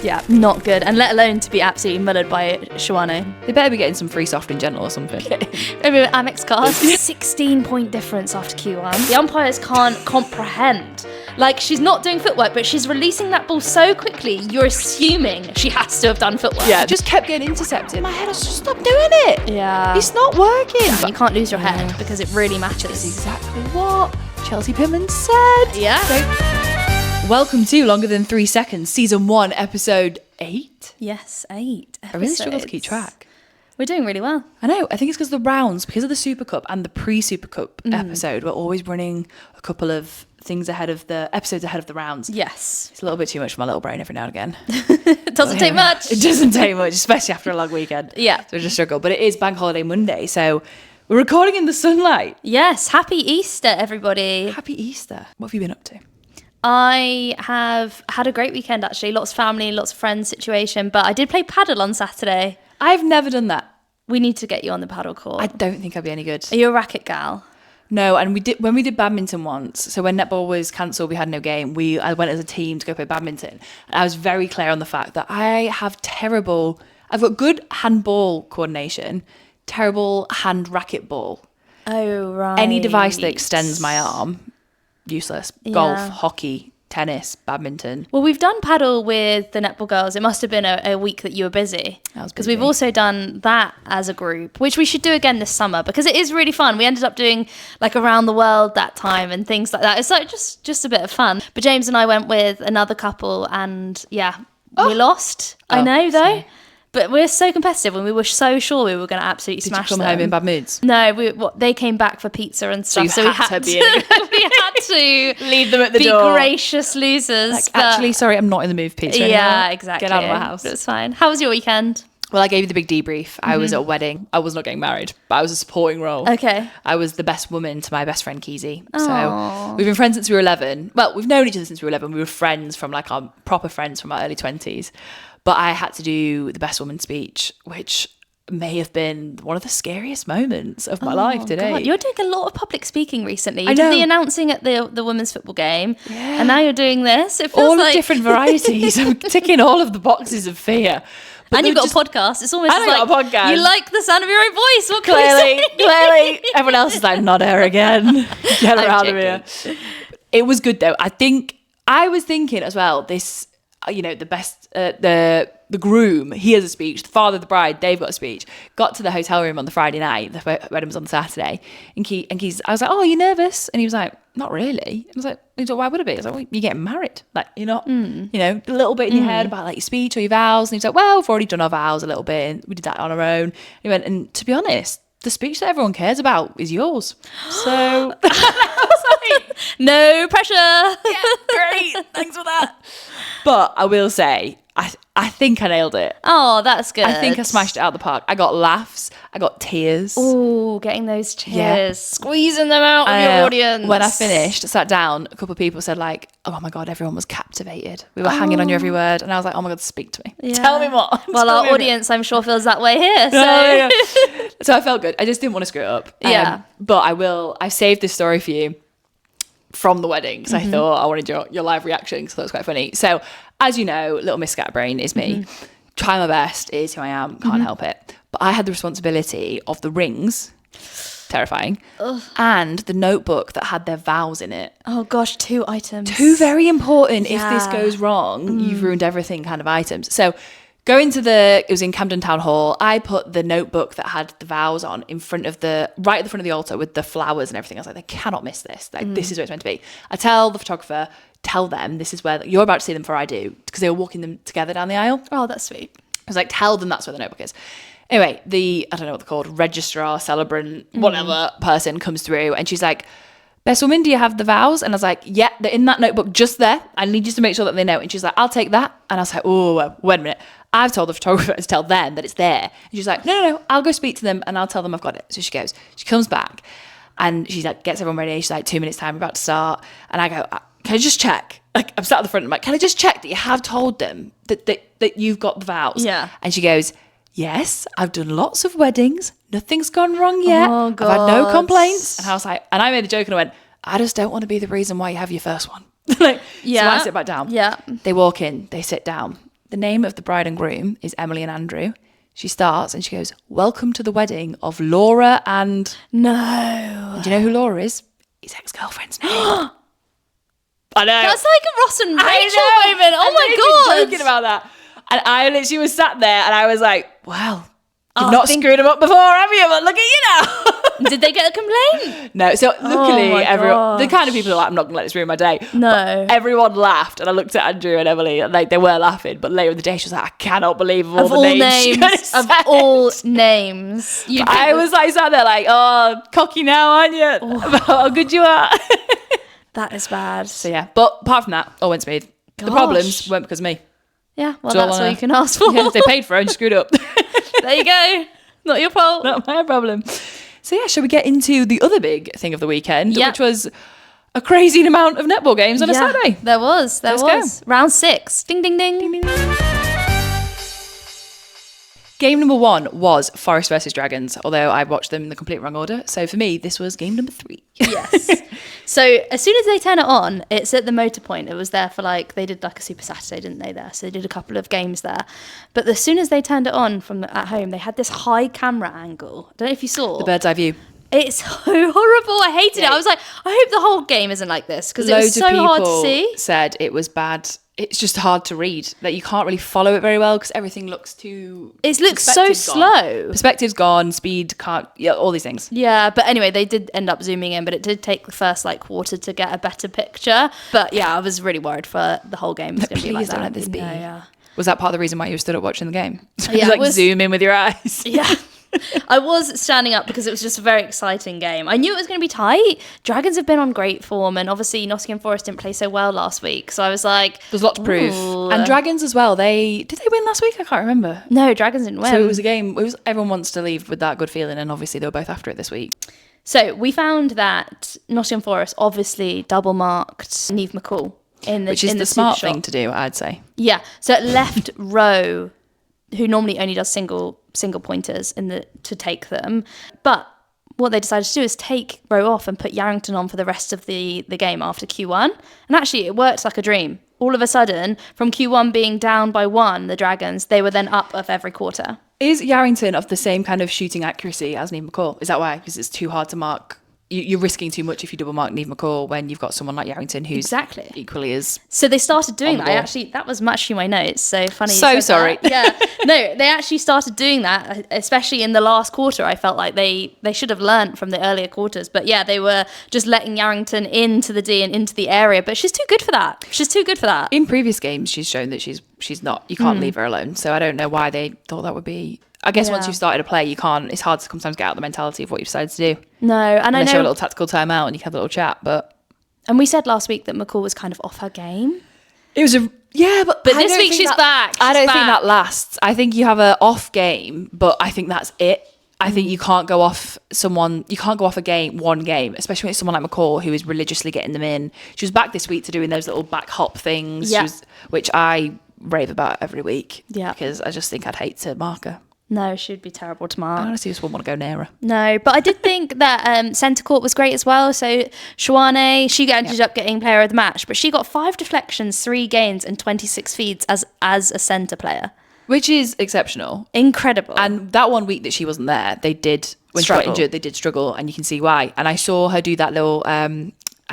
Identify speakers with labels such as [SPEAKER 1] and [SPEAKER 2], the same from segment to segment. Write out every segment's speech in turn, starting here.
[SPEAKER 1] Yeah, not good. And let alone to be absolutely mullered by Shawano.
[SPEAKER 2] They better be getting some free soft in general or something.
[SPEAKER 1] Maybe an Amex card. 16-point difference after Q1. The umpires can't comprehend. Like, she's not doing footwork, but she's releasing that ball so quickly, you're assuming she has to have done footwork.
[SPEAKER 2] Yeah, just kept getting intercepted. My head, just stop doing it.
[SPEAKER 1] Yeah.
[SPEAKER 2] It's not working.
[SPEAKER 1] You can't lose your head because it really matters.
[SPEAKER 2] That's exactly what Chelsea Pittman said.
[SPEAKER 1] Yeah.
[SPEAKER 2] Welcome to Longer Than 3 Seconds, Season 1, Episode 8.
[SPEAKER 1] Yes, 8 episodes.
[SPEAKER 2] I really struggle to keep track.
[SPEAKER 1] We're doing really well.
[SPEAKER 2] I know. I think it's because the rounds, because of the Super Cup and the pre-Super Cup episode, we're always running a couple of things ahead of the episodes ahead of the rounds.
[SPEAKER 1] Yes.
[SPEAKER 2] It's a little bit too much for my little brain every now and again.
[SPEAKER 1] It doesn't take much.
[SPEAKER 2] It doesn't take much, especially after a long weekend.
[SPEAKER 1] Yeah.
[SPEAKER 2] So I just struggle. But it is Bank Holiday Monday, so we're recording in the sunlight.
[SPEAKER 1] Yes. Happy Easter, everybody.
[SPEAKER 2] Happy Easter. What have you been up to?
[SPEAKER 1] I have had a great weekend, actually. Lots of family, lots of friends situation. But I did play paddle on Saturday.
[SPEAKER 2] I've never done that.
[SPEAKER 1] We need to get you on the paddle court.
[SPEAKER 2] I don't think I'd be any good.
[SPEAKER 1] Are you a racket gal?
[SPEAKER 2] No, and when we did badminton once, so when netball was cancelled, we had no game. I went as a team to go play badminton. And I was very clear on the fact that I've got good handball coordination, terrible hand racket ball.
[SPEAKER 1] Oh, right.
[SPEAKER 2] Any device that extends my arm, useless. Golf,
[SPEAKER 1] Yeah.
[SPEAKER 2] hockey, tennis, badminton.
[SPEAKER 1] Well, we've done paddle with the netball girls. It must have been a week that you were busy.
[SPEAKER 2] I was
[SPEAKER 1] Because
[SPEAKER 2] busy.
[SPEAKER 1] we've also done that as a group, which we should do again this summer because it is really fun. We ended up doing like around the world that time and things like that. It's like just a bit of fun. But James and I went with another couple and we lost. I know though.
[SPEAKER 2] sorry.
[SPEAKER 1] But we're so competitive and we were so sure we were going to absolutely
[SPEAKER 2] Did
[SPEAKER 1] smash
[SPEAKER 2] you come
[SPEAKER 1] them.
[SPEAKER 2] home in bad moods?
[SPEAKER 1] No, they came back for pizza and stuff.
[SPEAKER 2] So you had to be in a
[SPEAKER 1] we had to
[SPEAKER 2] Leave them at the
[SPEAKER 1] be
[SPEAKER 2] door.
[SPEAKER 1] gracious losers.
[SPEAKER 2] Like,
[SPEAKER 1] but-
[SPEAKER 2] actually, sorry, I'm not in the mood for pizza anymore.
[SPEAKER 1] yeah, exactly.
[SPEAKER 2] Get out of my house.
[SPEAKER 1] It's fine. How was your weekend?
[SPEAKER 2] Well, I gave you the big debrief. I was at a wedding. I was not getting married, but I was a supporting role.
[SPEAKER 1] Okay.
[SPEAKER 2] I was the best woman to my best friend, Keezy.
[SPEAKER 1] Aw.
[SPEAKER 2] So we've been friends since we were 11. Well, we've known each other since we were 11. We were friends from like our proper friends from our early 20s. But I had to do the best woman speech, which may have been one of the scariest moments of my life today.
[SPEAKER 1] God, you're doing a lot of public speaking recently. You
[SPEAKER 2] I
[SPEAKER 1] did
[SPEAKER 2] know.
[SPEAKER 1] the announcing at the women's football game,
[SPEAKER 2] Yeah.
[SPEAKER 1] and now you're doing this. It feels
[SPEAKER 2] all
[SPEAKER 1] like
[SPEAKER 2] of different varieties. I'm ticking all of the boxes of fear. But
[SPEAKER 1] and you've
[SPEAKER 2] they're
[SPEAKER 1] got a podcast. It's almost
[SPEAKER 2] And
[SPEAKER 1] like
[SPEAKER 2] I got a podcast.
[SPEAKER 1] you like the sound of your own voice. What can we say?
[SPEAKER 2] Clearly. Everyone else is like, not her again. Get her
[SPEAKER 1] I'm
[SPEAKER 2] out of here. It was good though. I was thinking as well, this, the best, the groom, he has a speech. The father of the bride, they've got a speech. Got to the hotel room on the Friday night. The wedding was on the Saturday. And I was like, oh, are you nervous? And he was like, not really. I was like, why would it be? I was like, well, you're getting married. Like, you're not, a little bit in your head about like your speech or your vows. And he was like, well, we've already done our vows a little bit. And we did that on our own. He went, and to be honest, the speech that everyone cares about is yours. So I was like,
[SPEAKER 1] No pressure.
[SPEAKER 2] yeah, great. Thanks for that. But I will say, I think I nailed it.
[SPEAKER 1] Oh, that's good.
[SPEAKER 2] I think I smashed it out of the park. I got laughs. I got tears.
[SPEAKER 1] Oh, getting those cheers,
[SPEAKER 2] Yeah.
[SPEAKER 1] squeezing them out of your audience.
[SPEAKER 2] When I finished, sat down, a couple of people said like, oh my God, everyone was captivated. We were hanging on your every word. And I was like, oh my God, speak to me.
[SPEAKER 1] Yeah.
[SPEAKER 2] Tell me more.
[SPEAKER 1] Well,
[SPEAKER 2] Tell
[SPEAKER 1] our
[SPEAKER 2] me more.
[SPEAKER 1] audience, I'm sure, feels that way here. So
[SPEAKER 2] Yeah. So I felt good. I just didn't want to screw it up.
[SPEAKER 1] Yeah.
[SPEAKER 2] But I saved this story for you from the wedding because I thought I wanted your live reaction because that was quite funny. So as you know, little Miss Scatterbrain is me. Try my best is who I am. Can't help it. But I had the responsibility of the rings, terrifying, and the notebook that had their vows in it.
[SPEAKER 1] Oh gosh, 2 items. 2
[SPEAKER 2] Very important. If this
[SPEAKER 1] Yeah.
[SPEAKER 2] goes wrong, you've ruined everything kind of items. So going to it was in Camden Town Hall. I put the notebook that had the vows on right at the front of the altar with the flowers and everything. I was like, they cannot miss this. Like, this is what it's meant to be. I tell the photographer, tell them this is where you're about to see them before I do, because they were walking them together down the aisle.
[SPEAKER 1] Oh, that's sweet.
[SPEAKER 2] I was like, tell them that's where the notebook is. Anyway, I don't know what they're called, registrar, celebrant, whatever person comes through and she's like, best woman, do you have the vows? And I was like, yeah, they're in that notebook just there. I need you to make sure that they know. And she's like, I'll take that. And I was like, oh, wait a minute. I've told the photographer to tell them that it's there. And she's like, no, I'll go speak to them and I'll tell them I've got it. So she goes, she comes back and she like gets everyone ready. She's like, 2 minutes time, we're about to start. And I go, can I just check? Like, I'm sat at the front. I'm like, can I just check that you have told them that you've got the vows?
[SPEAKER 1] Yeah.
[SPEAKER 2] And she goes, yes, I've done lots of weddings. Nothing's gone wrong yet.
[SPEAKER 1] Oh,
[SPEAKER 2] I've had no
[SPEAKER 1] God.
[SPEAKER 2] complaints. And I was like, and I made a joke and I went, I just don't want to be the reason why you have your first one. Like,
[SPEAKER 1] Yeah.
[SPEAKER 2] So I sit back down.
[SPEAKER 1] Yeah.
[SPEAKER 2] They walk in, they sit down. the name of the bride and groom is Emily and Andrew. She starts and she goes, "Welcome to the wedding of Laura and..."
[SPEAKER 1] No.
[SPEAKER 2] And do you know who Laura is? His ex-girlfriend's name. I know.
[SPEAKER 1] That's like a Ross and
[SPEAKER 2] I
[SPEAKER 1] Rachel
[SPEAKER 2] know.
[SPEAKER 1] moment. Oh
[SPEAKER 2] And
[SPEAKER 1] my
[SPEAKER 2] they've
[SPEAKER 1] God.
[SPEAKER 2] been joking about that. And I literally was sat there and I was like, "Wow, you've
[SPEAKER 1] I
[SPEAKER 2] not
[SPEAKER 1] think-
[SPEAKER 2] screwed them up before, have you? But look at you now."
[SPEAKER 1] Did they get a complaint?
[SPEAKER 2] No, so luckily
[SPEAKER 1] my
[SPEAKER 2] everyone, the
[SPEAKER 1] gosh.
[SPEAKER 2] kind of people who are like, "I'm not going to let this ruin my day."
[SPEAKER 1] No.
[SPEAKER 2] But everyone laughed and I looked at Andrew and Emily and like they were laughing. But later in the day she was like, "I cannot believe all
[SPEAKER 1] Of
[SPEAKER 2] the
[SPEAKER 1] all
[SPEAKER 2] names she could have
[SPEAKER 1] names. Of
[SPEAKER 2] said."
[SPEAKER 1] all names.
[SPEAKER 2] I was like sat there like, "Oh, cocky now, aren't you?" About how good you are.
[SPEAKER 1] That is bad.
[SPEAKER 2] So yeah, but apart from that, all went smooth. The
[SPEAKER 1] Gosh.
[SPEAKER 2] problems weren't because of me.
[SPEAKER 1] Yeah, well,
[SPEAKER 2] So I
[SPEAKER 1] that's all
[SPEAKER 2] wanna-
[SPEAKER 1] you can ask for.
[SPEAKER 2] Yeah, they paid for it and screwed up.
[SPEAKER 1] There you go. Not your fault.
[SPEAKER 2] Not my problem. So yeah, shall we get into the other big thing of the weekend,
[SPEAKER 1] Yeah.
[SPEAKER 2] which was a crazy amount of netball games on a Saturday.
[SPEAKER 1] There was.
[SPEAKER 2] Let's go.
[SPEAKER 1] Round 6. Ding, ding, ding. Ding, ding, ding.
[SPEAKER 2] Game number 1 was Forest versus Dragons, although I watched them in the complete wrong order. So for me, this was game number 3.
[SPEAKER 1] Yes. So as soon as they turn it on, it's at the Motor Point. It was there for they did like a Super Saturday, didn't they, there? So they did a couple of games there. But as soon as they turned it on from at home, they had this high camera angle. I don't know if you saw.
[SPEAKER 2] The bird's eye view.
[SPEAKER 1] It's so horrible. I hated it. I was like, I hope the whole game isn't like this because it was
[SPEAKER 2] Loads
[SPEAKER 1] so
[SPEAKER 2] of people
[SPEAKER 1] hard to see.
[SPEAKER 2] said it was bad. It's just hard to read. Like you can't really follow it very well because everything looks too...
[SPEAKER 1] It looks so
[SPEAKER 2] perspective's gone.
[SPEAKER 1] slow.
[SPEAKER 2] Perspective's gone, speed can't... Yeah, all these things.
[SPEAKER 1] Yeah, but anyway, they did end up zooming in, but it did take the first quarter to get a better picture. But yeah, I was really worried for the whole game. It's going to be like
[SPEAKER 2] Please don't
[SPEAKER 1] that.
[SPEAKER 2] let this be.
[SPEAKER 1] Yeah.
[SPEAKER 2] Was that part of the reason why you stood up watching the game? So
[SPEAKER 1] Yeah,
[SPEAKER 2] you
[SPEAKER 1] it was-
[SPEAKER 2] zoom in with your eyes.
[SPEAKER 1] Yeah. I was standing up because it was just a very exciting game. I knew it was going to be tight. Dragons have been on great form, and obviously Nottingham Forest didn't play so well last week. So I was like,
[SPEAKER 2] There's a lot to prove.
[SPEAKER 1] ooh.
[SPEAKER 2] And Dragons as well. Did they win last week? I can't remember.
[SPEAKER 1] No, Dragons didn't win.
[SPEAKER 2] So it was a game. Everyone wants to leave with that good feeling, and obviously they were both after it this week.
[SPEAKER 1] So we found that Nottingham Forest obviously double marked Neve McCall in the
[SPEAKER 2] Which is
[SPEAKER 1] in
[SPEAKER 2] the
[SPEAKER 1] super
[SPEAKER 2] smart
[SPEAKER 1] shot.
[SPEAKER 2] thing to do, I'd say.
[SPEAKER 1] Yeah. So at left row, who normally only does single pointers to take them, but what they decided to do is take row off and put Yarrington on for the rest of the game after Q1, and actually it worked like a dream. All of a sudden, from Q1 being down by 1, the Dragons, they were then up of every quarter.
[SPEAKER 2] Is Yarrington of the same kind of shooting accuracy as Neve McCall? Is that why? Because it's too hard to mark. You're risking too much if you double mark Neve McCall when you've got someone like Yarrington who's
[SPEAKER 1] Exactly.
[SPEAKER 2] equally as...
[SPEAKER 1] So they started doing
[SPEAKER 2] On the
[SPEAKER 1] that.
[SPEAKER 2] ball.
[SPEAKER 1] That was much in my notes. So funny. you
[SPEAKER 2] So
[SPEAKER 1] said
[SPEAKER 2] sorry.
[SPEAKER 1] that. Yeah. No, they actually started doing that, especially in the last quarter. I felt like they should have learnt from the earlier quarters. But yeah, they were just letting Yarrington into the D and into the area. But she's too good for that. She's too good for that.
[SPEAKER 2] In previous games, she's shown that she's not. You can't leave her alone. So I don't know why they thought that would be... I guess once
[SPEAKER 1] Yeah.
[SPEAKER 2] you've started to play, you can't... It's hard to sometimes get out the mentality of what you've decided to do.
[SPEAKER 1] No, and
[SPEAKER 2] Unless
[SPEAKER 1] I
[SPEAKER 2] you have a
[SPEAKER 1] know.
[SPEAKER 2] little tactical timeout and you can have a little chat, but...
[SPEAKER 1] And we said last week that McCall was kind of off her game.
[SPEAKER 2] It was a... Yeah, but
[SPEAKER 1] But
[SPEAKER 2] I
[SPEAKER 1] this
[SPEAKER 2] don't
[SPEAKER 1] week
[SPEAKER 2] think
[SPEAKER 1] she's
[SPEAKER 2] that-
[SPEAKER 1] back.
[SPEAKER 2] I
[SPEAKER 1] She's
[SPEAKER 2] don't
[SPEAKER 1] back.
[SPEAKER 2] think that lasts. I think you have a off game, but I think that's it. I think you can't go off one game, especially when it's someone like McCall who is religiously getting them in. She was back this week to doing those little back hop things,
[SPEAKER 1] Yeah.
[SPEAKER 2] which I rave about every week.
[SPEAKER 1] Yeah.
[SPEAKER 2] Because I just think I'd hate to mark her.
[SPEAKER 1] No, she'd be terrible to
[SPEAKER 2] I
[SPEAKER 1] mark.
[SPEAKER 2] honestly just wouldn't want to go near her.
[SPEAKER 1] No, but I did think that centre court was great as well. So Shawane, she ended up getting player of the match, but she got 5 deflections, 3 gains, and 26 feeds as a centre player.
[SPEAKER 2] Which is exceptional.
[SPEAKER 1] Incredible.
[SPEAKER 2] And that one week that she wasn't there, when she got
[SPEAKER 1] Struggle.
[SPEAKER 2] injured, they did struggle, and you can see why. And I saw her do that little. I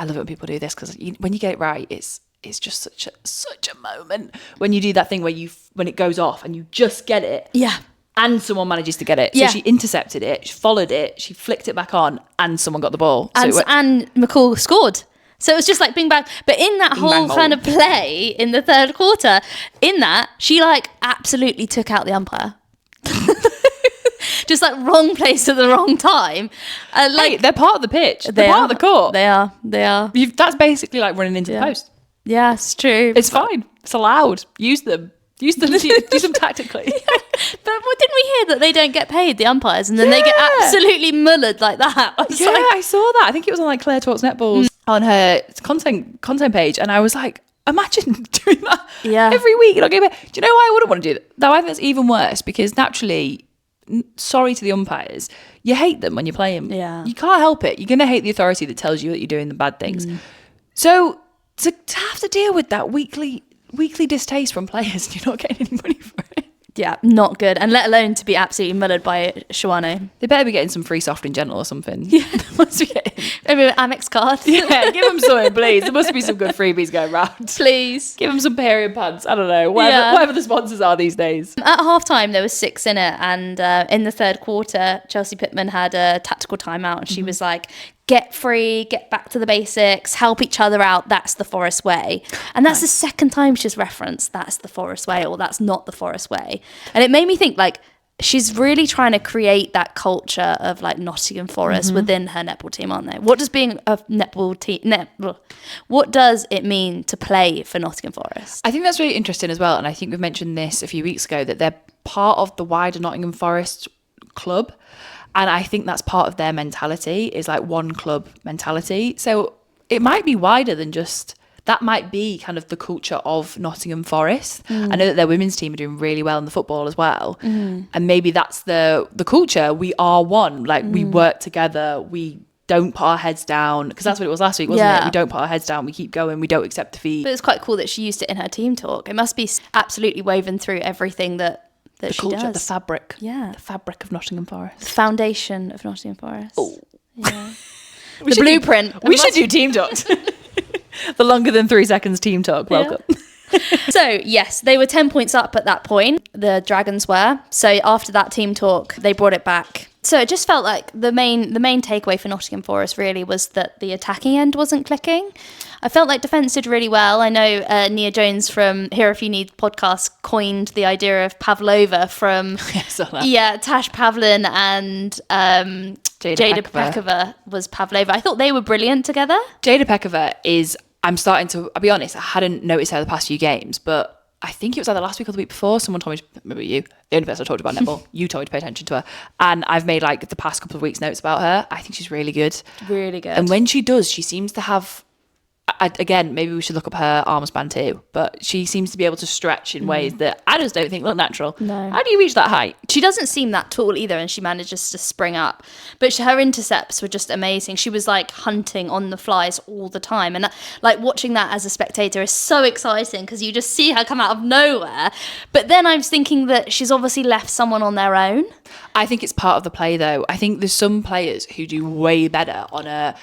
[SPEAKER 2] love it when people do this because when you get it right, it's just such a moment when you do that thing where when it goes off and you just get it,
[SPEAKER 1] yeah.
[SPEAKER 2] and someone manages to get it.
[SPEAKER 1] Yeah.
[SPEAKER 2] So she intercepted it, she followed it, she flicked it back on, and someone got the ball. So it went-
[SPEAKER 1] And McCall scored. So it was just like bing bang. But in that whole
[SPEAKER 2] bang,
[SPEAKER 1] kind of play in the third quarter, she absolutely took out the umpire. Just wrong place at the wrong time.
[SPEAKER 2] hey, they're part of the pitch. They're part of the court.
[SPEAKER 1] They are.
[SPEAKER 2] That's basically like running into the post.
[SPEAKER 1] Yeah, it's true.
[SPEAKER 2] It's fine. It's allowed. Use them. Use them tactically.
[SPEAKER 1] But didn't we hear that they don't get paid, the umpires, and then they get absolutely mullered like that? I was
[SPEAKER 2] Yeah,
[SPEAKER 1] like,
[SPEAKER 2] I saw that. I think it was on Claire Talks Netballs on her content page, and I was like, imagine doing that every week. Do you know why I wouldn't want to do that? Though I think that's even worse because naturally, sorry to the umpires, you hate them when you play them.
[SPEAKER 1] Yeah.
[SPEAKER 2] You can't help it. You're going to hate the authority that tells you that you're doing the bad things. So to have to deal with that weekly weekly distaste from players and you're not getting any money for it.
[SPEAKER 1] Yeah, not good. And let alone to be absolutely mullered by Shawano.
[SPEAKER 2] They better be getting some free soft in general or something. Yeah. Must be getting...
[SPEAKER 1] Maybe an Amex card.
[SPEAKER 2] Yeah, give them something, please. There must be some good freebies going around.
[SPEAKER 1] Please.
[SPEAKER 2] Give them some period pants. I don't know. Whatever the sponsors are these days.
[SPEAKER 1] At half-time, there was 6 in it. And in the third quarter, Chelsea Pittman had a tactical timeout. And she was like, get free, get back to the basics, help each other out. That's the Forest way. And that's the second time she's referenced that's the Forest way or that's not the Forest way. And it made me think like she's really trying to create that culture of like Nottingham Forest within her netball team, aren't they? What does being a netball team, what does it mean to play for Nottingham Forest?
[SPEAKER 2] I think that's really interesting as well. And I think we've mentioned this a few weeks ago that they're part of the wider Nottingham Forest club. And I think that's part of their mentality is like one club mentality. So it might be wider than just, that might be kind of the culture of Nottingham Forest. I know that their women's team are doing really well in the football as well. And maybe that's the culture. We are one, like we work together. We don't put our heads down, because that's what it was last week, wasn't it? We don't put our heads down. We keep going. We don't accept defeat.
[SPEAKER 1] But it's quite cool that she used it in her team talk. It must be absolutely woven through everything that
[SPEAKER 2] the
[SPEAKER 1] she
[SPEAKER 2] culture,
[SPEAKER 1] does.
[SPEAKER 2] the fabric.
[SPEAKER 1] Yeah.
[SPEAKER 2] The fabric of Nottingham Forest.
[SPEAKER 1] The foundation of Nottingham Forest.
[SPEAKER 2] Oh.
[SPEAKER 1] Yeah. The blueprint.
[SPEAKER 2] We should do team talks. The longer than 3 seconds team talk. Welcome.
[SPEAKER 1] Yeah. So, yes, they were 10 points up at that point. The Dragons were. So after that team talk, they brought it back. So it just felt like the main takeaway for Nottingham Forest really was that the attacking end wasn't clicking. I felt like defence did really well. I know Nia Jones from Here If You Need podcast coined the idea of Pavlova from Tash Pavlin and Jada Pekova was Pavlova. I thought they were brilliant together.
[SPEAKER 2] Jada Pekova is, I'll be honest, I hadn't noticed her the past few games, but I think it was either last week or the week before, someone told me, maybe you, the only person I told you about netball, you told me to pay attention to her. And I've made like the past couple of weeks notes about her. I think she's really good.
[SPEAKER 1] Really good.
[SPEAKER 2] And when she does, she seems to have, again, maybe we should look up her arm span too, but she seems to be able to stretch in ways that I just don't think look natural.
[SPEAKER 1] No.
[SPEAKER 2] How do you reach that height?
[SPEAKER 1] She doesn't seem that tall either, and she manages to spring up. But her intercepts were just amazing. She was like hunting on the flies all the time. And like watching that as a spectator is so exciting because you just see her come out of nowhere. But then I was thinking that she's obviously left someone on their own.
[SPEAKER 2] I think it's part of the play though. I think there's some players who do way better on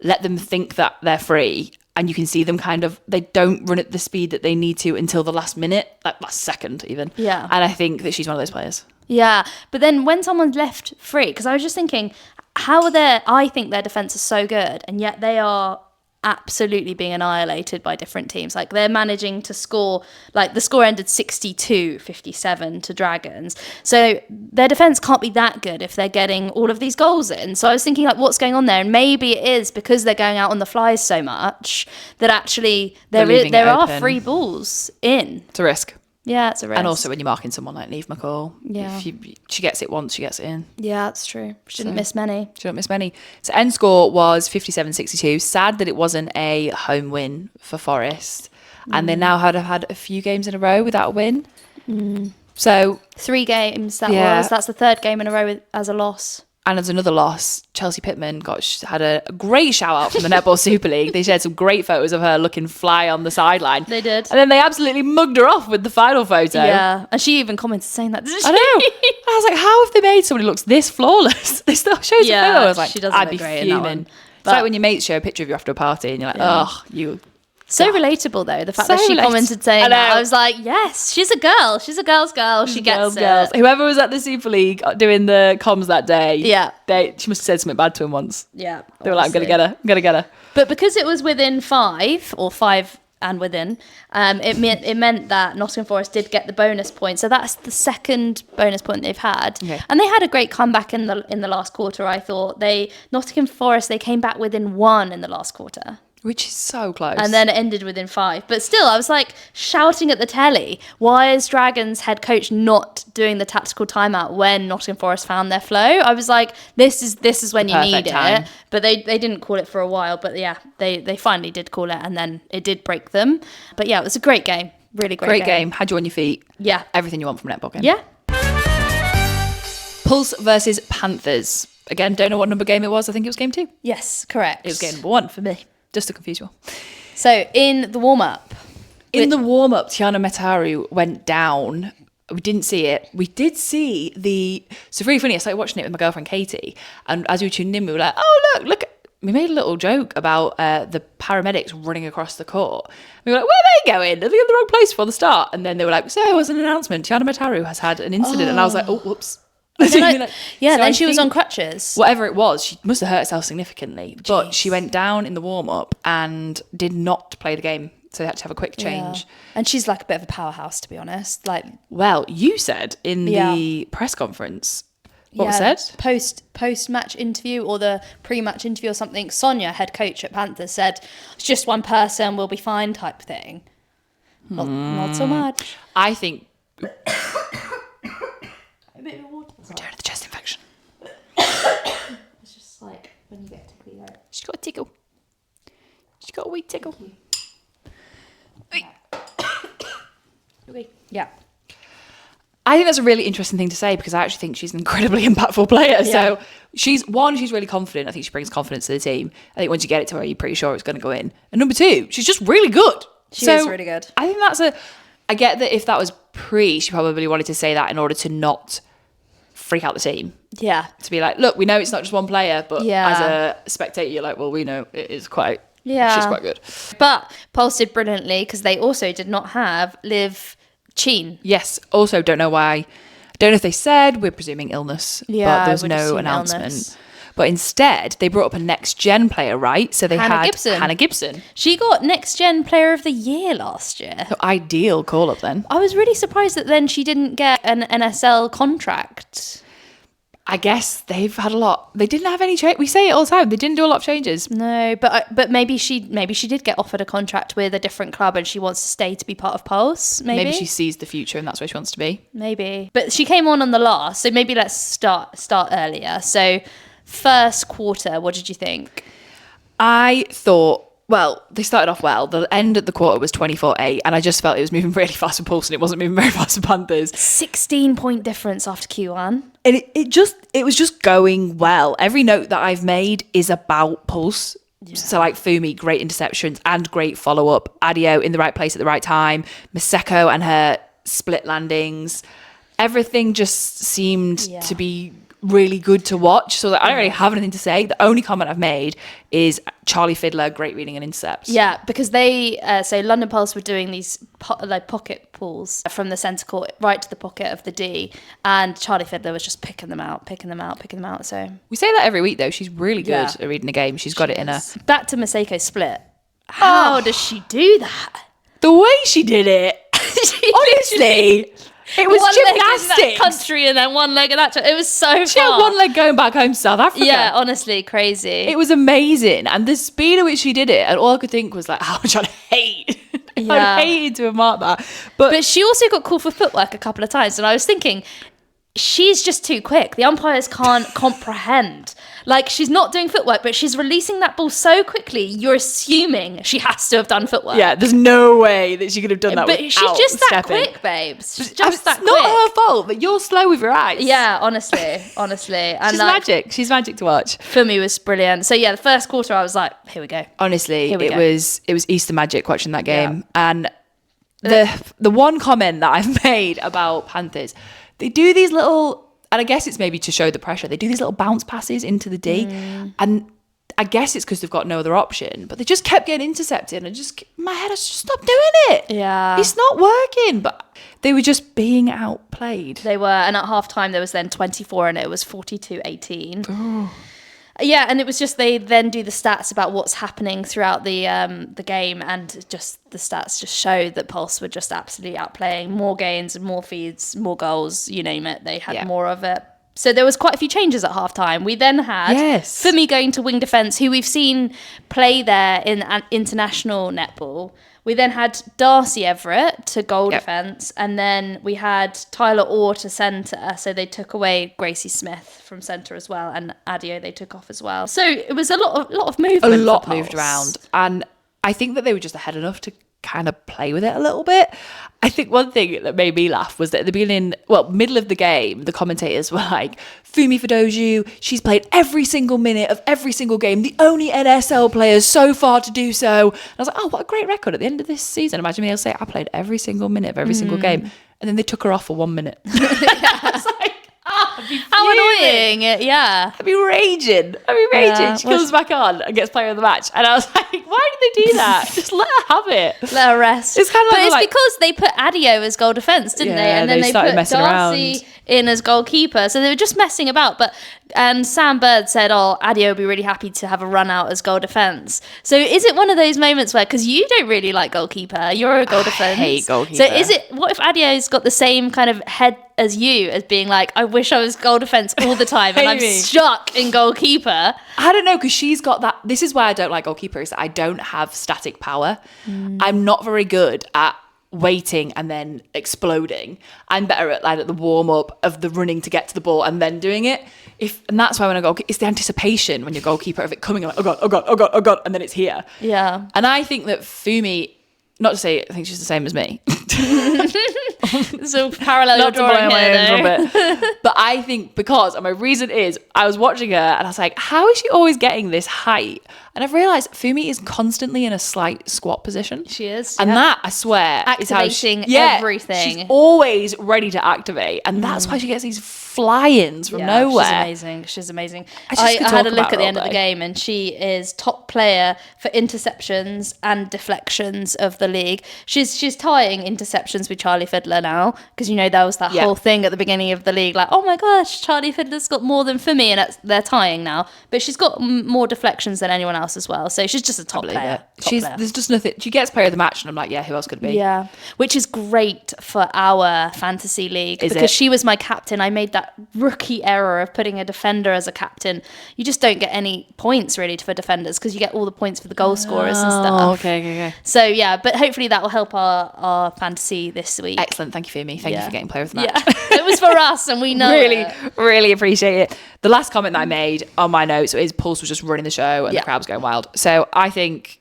[SPEAKER 2] let them think that they're free. And you can see them kind of, they don't run at the speed that they need to until the last minute, like last second even.
[SPEAKER 1] Yeah.
[SPEAKER 2] And I think that she's one of those players.
[SPEAKER 1] Yeah. But then when someone's left free, because I was just thinking, I think their defence is so good, and yet they are absolutely being annihilated by different teams. Like they're managing to score, like the score ended 62-57 to Dragons. So their defence can't be that good if they're getting all of these goals in. So I was thinking like what's going on there? And maybe it is because they're going out on the flies so much that actually there are free balls in.
[SPEAKER 2] It's a risk.
[SPEAKER 1] Yeah, it's a risk.
[SPEAKER 2] And also when you're marking someone like Neve McCall,
[SPEAKER 1] yeah,
[SPEAKER 2] she gets it once, she gets it in.
[SPEAKER 1] Yeah, that's true. She didn't miss many.
[SPEAKER 2] So end score was 57-62. Sad that it wasn't a home win for Forest. And they now had a few games in a row without a win. So
[SPEAKER 1] 3 games that's the 3rd game in a row as a loss.
[SPEAKER 2] And as another loss, Chelsea Pittman had a great shout out from the Netball Super League. They shared some great photos of her looking fly on the sideline.
[SPEAKER 1] They did.
[SPEAKER 2] And then they absolutely mugged her off with the final photo.
[SPEAKER 1] Yeah. And she even commented saying that, didn't she?
[SPEAKER 2] I know. I was like, how have they made somebody who looks this flawless? They still shows a photo. I was like,
[SPEAKER 1] she doesn't
[SPEAKER 2] I'd
[SPEAKER 1] look
[SPEAKER 2] be
[SPEAKER 1] great
[SPEAKER 2] fuming.
[SPEAKER 1] in that one.
[SPEAKER 2] It's like when your mates show a picture of you after a party and you're like, you...
[SPEAKER 1] So relatable though, the fact that she commented saying that. I was like, yes, she's a girl. She's a girl's girl. She gets it.
[SPEAKER 2] Whoever was at the Super League doing the comms that day, she must have said something bad to him once.
[SPEAKER 1] Yeah.
[SPEAKER 2] They were like, I'm going to get her.
[SPEAKER 1] But because it was within 5 and within, it meant that Nottingham Forest did get the bonus point. So that's the 2nd bonus point they've had.
[SPEAKER 2] Okay.
[SPEAKER 1] And they had a great comeback in the last quarter, I thought. Nottingham Forest, they came back within 1 in the last quarter.
[SPEAKER 2] Which is so close.
[SPEAKER 1] And then it ended within 5. But still, I was like shouting at the telly, why is Dragons head coach not doing the tactical timeout when Nottingham Forest found their flow? I was like, this is when you need it. But they didn't call it for a while. But yeah, they finally did call it, and then it did break them. But yeah, it was a great game. Really great game.
[SPEAKER 2] Had you on your feet.
[SPEAKER 1] Yeah.
[SPEAKER 2] Everything you want from a netball game.
[SPEAKER 1] Yeah.
[SPEAKER 2] Pulse versus Panthers. Again, don't know what number game it was. I think it was game 2.
[SPEAKER 1] Yes, correct.
[SPEAKER 2] It was game number 1 for me. Just to confuse you all.
[SPEAKER 1] So in the warm-up,
[SPEAKER 2] In the warm-up, Tiana Metaru went down. We didn't see it. We did see so really funny, I started watching it with my girlfriend Katie, and as we were tuning in, we were like, oh, look. We made a little joke about the paramedics running across the court. We were like, where are they going? Are they in the wrong place before the start? And then they were like, so it was an announcement. Tiana Metaru has had an incident. And I was like, oh, whoops.
[SPEAKER 1] Then she was on crutches.
[SPEAKER 2] Whatever it was, she must have hurt herself significantly. Jeez. But she went down in the warm-up and did not play the game. So they had to have a quick change.
[SPEAKER 1] Yeah. And she's like a bit of a powerhouse, to be honest.
[SPEAKER 2] Well, you said in the press conference, what was said?
[SPEAKER 1] Post-match interview or the pre-match interview or something, Sonia, head coach at Panthers, said, it's just one person, we'll be fine type thing. Not so much.
[SPEAKER 2] I think...
[SPEAKER 1] A bit of water.
[SPEAKER 2] Return of the chest infection.
[SPEAKER 1] It's just like when you get tickly, right?
[SPEAKER 2] She's got a tickle. She's got a wee tickle.
[SPEAKER 1] Okay. Yeah.
[SPEAKER 2] I think that's a really interesting thing to say because I actually think she's an incredibly impactful player. Yeah. So she's really confident. I think she brings confidence to the team. I think once you get it to her, you're pretty sure it's going to go in. And number two, she's just really good.
[SPEAKER 1] She is really good.
[SPEAKER 2] I think I get that if that was she probably wanted to say that in order to not freak out the team.
[SPEAKER 1] Yeah.
[SPEAKER 2] To be like, look, we know it's not just one player, but as a spectator, you're like, well, we know it is quite, she's quite good.
[SPEAKER 1] But Pulse did brilliantly because they also did not have Liv Cheen.
[SPEAKER 2] Yes. Also, don't know why. Don't know if they said, we're presuming illness, but there was no announcement.
[SPEAKER 1] Illness.
[SPEAKER 2] But instead, they brought up a next-gen player, right? So they had Hannah Gibson.
[SPEAKER 1] She got next-gen player of the year last year.
[SPEAKER 2] So ideal call-up then.
[SPEAKER 1] I was really surprised that then she didn't get an NSL contract.
[SPEAKER 2] I guess they've had a lot. They didn't have any change. We say it all the time. They didn't do a lot of changes.
[SPEAKER 1] No, but maybe she did get offered a contract with a different club and she wants to stay to be part of Pulse. Maybe
[SPEAKER 2] she sees the future and that's where she wants to be.
[SPEAKER 1] Maybe, but she came on the last, so maybe let's start earlier. So first quarter, what did you think?
[SPEAKER 2] I thought. Well, they started off well. The end of the quarter was 24-8, and I just felt it was moving really fast for Pulse, and it wasn't moving very fast for Panthers.
[SPEAKER 1] 16-point difference after Q1.
[SPEAKER 2] And it was just going well. Every note that I've made is about Pulse. Yeah. So like Fumi, great interceptions and great follow-up. Adio in the right place at the right time. Maseko and her split landings. Everything just seemed to be really good to watch. So I don't really have anything to say. The only comment I've made is Charlie Fiddler, great reading and intercepts.
[SPEAKER 1] Yeah, because they so London Pulse were doing these pocket pulls from the centre court right to the pocket of the D, and Charlie Fiddler was just picking them out. So
[SPEAKER 2] we say that every week though. She's really good at reading a game. She's got it in her.
[SPEAKER 1] Back to Maseko's split. How does she do that?
[SPEAKER 2] The way she did it, honestly. It was
[SPEAKER 1] one
[SPEAKER 2] gymnastics.
[SPEAKER 1] Leg in that country and then one leg in that. It was so
[SPEAKER 2] She had one leg going back home to South Africa.
[SPEAKER 1] Yeah, honestly, crazy.
[SPEAKER 2] It was amazing. And the speed at which she did it, and all I could think was like, how much I'd hate. I hated to have marked that. But
[SPEAKER 1] she also got called for footwork a couple of times. And I was thinking, she's just too quick. The umpires can't comprehend. Like, she's not doing footwork, but she's releasing that ball so quickly, you're assuming she has to have done footwork.
[SPEAKER 2] Yeah, there's no way that she could have done that
[SPEAKER 1] But
[SPEAKER 2] without
[SPEAKER 1] she's just that
[SPEAKER 2] stepping.
[SPEAKER 1] quick, babes. She's just that quick.
[SPEAKER 2] It's not her fault that you're slow with your eyes.
[SPEAKER 1] Yeah, honestly. And
[SPEAKER 2] she's magic. She's magic to watch.
[SPEAKER 1] Fumi was brilliant. So yeah, the first quarter I was like, here we go.
[SPEAKER 2] Honestly, it was Easter magic watching that game. Yeah. And the one comment that I've made about Panthers, they do these little, and I guess it's maybe to show the pressure, they do these little bounce passes into the D. And I guess it's because they've got no other option, but they just kept getting intercepted and my head has just stopped doing it.
[SPEAKER 1] Yeah.
[SPEAKER 2] It's not working, but they were just being outplayed.
[SPEAKER 1] They were, and at half time there was then 24 and it was 42-18. Oh. Yeah, and it was just they then do the stats about what's happening throughout the game, and just the stats just showed that Pulse were just absolutely outplaying, more gains, more feeds, more goals, you name it. They had more of it. So there was quite a few changes at halftime. We then had Fumi going to wing defence, who we've seen play there in an international netball. We then had Darcy Everett to goal defence, and then we had Tyler Orr to centre. So they took away Gracie Smith from centre as well, and Adio they took off as well. So it was a lot of movement.
[SPEAKER 2] A lot moved around, and I think that they were just ahead enough to kind of play with it a little bit. I think one thing that made me laugh was that at the beginning, middle of the game, the commentators were like, Fumi Fidoju, she's played every single minute of every single game, the only NSL players so far to do so. And I was like, oh, what a great record at the end of this season. Imagine me able to say, I played every single minute of every single game. And then they took her off for 1 minute. I was like,
[SPEAKER 1] how annoying. Yeah.
[SPEAKER 2] I'd be raging.
[SPEAKER 1] Yeah.
[SPEAKER 2] She comes back on and gets player of the match. And I was like, why did they do that? Just let her have it.
[SPEAKER 1] Let her rest.
[SPEAKER 2] It's kind of
[SPEAKER 1] but it's because they put Adio as goal defence, didn't they? And then they
[SPEAKER 2] started
[SPEAKER 1] put
[SPEAKER 2] messing
[SPEAKER 1] Darcy
[SPEAKER 2] around
[SPEAKER 1] in as goalkeeper. So they were just messing about. But Sam Bird said, Adio would be really happy to have a run out as goal defence. So is it one of those moments where, because you don't really like goalkeeper, you're a goal defence.
[SPEAKER 2] I hate goalkeeper.
[SPEAKER 1] So what if Adio's got the same kind of head as you, as being like, I wish I was goal defence all the time and I'm stuck in goalkeeper?
[SPEAKER 2] I don't know, because she's got that. This is why I don't like goalkeepers, that I don't have static power. I'm not very good at waiting and then exploding. I'm better at like the warm up of the running to get to the ball and then doing it. And that's why when I go, it's the anticipation when you're goalkeeper of it coming, like, oh god, oh god, oh god, oh god, and then it's here.
[SPEAKER 1] Yeah.
[SPEAKER 2] And I think that Fumi, not to say I think she's the same as me.
[SPEAKER 1] So parallel
[SPEAKER 2] Not to blow
[SPEAKER 1] drawing
[SPEAKER 2] my
[SPEAKER 1] here,
[SPEAKER 2] own trumpet. But I think and my reason is, I was watching her and I was like, how is she always getting this height? And I've realised Fumi is constantly in a slight squat position.
[SPEAKER 1] She is.
[SPEAKER 2] And that, I swear,
[SPEAKER 1] activating
[SPEAKER 2] is how
[SPEAKER 1] everything.
[SPEAKER 2] She's always ready to activate. And that's why she gets these fly-ins from nowhere.
[SPEAKER 1] She's amazing.
[SPEAKER 2] I
[SPEAKER 1] had a look at the end of the game, and she is top player for interceptions and deflections of the league. She's tying interceptions with Charlie Fiddler now, because there was that whole thing at the beginning of the league, like, oh my gosh, Charlie Fiddler's got more than for me, and they're tying now. But she's got more deflections than anyone else as well. So she's just a top player.
[SPEAKER 2] There's just nothing. She gets player of the match, and I'm like, yeah, who else could it be?
[SPEAKER 1] Yeah, which is great for our fantasy league, because she was my captain. I made that rookie error of putting a defender as a captain. You just don't get any points really for defenders, because you get all the points for the goal scorers and stuff.
[SPEAKER 2] Okay.
[SPEAKER 1] So yeah, but hopefully that will help our fantasy this week.
[SPEAKER 2] Excellent. Thank you, Fumi. Thank you for getting player of the match.
[SPEAKER 1] Yeah. It was for us, and we know
[SPEAKER 2] really appreciate it. The last comment that I made on my notes is Pulse was just running the show and the crowd was going wild. So I think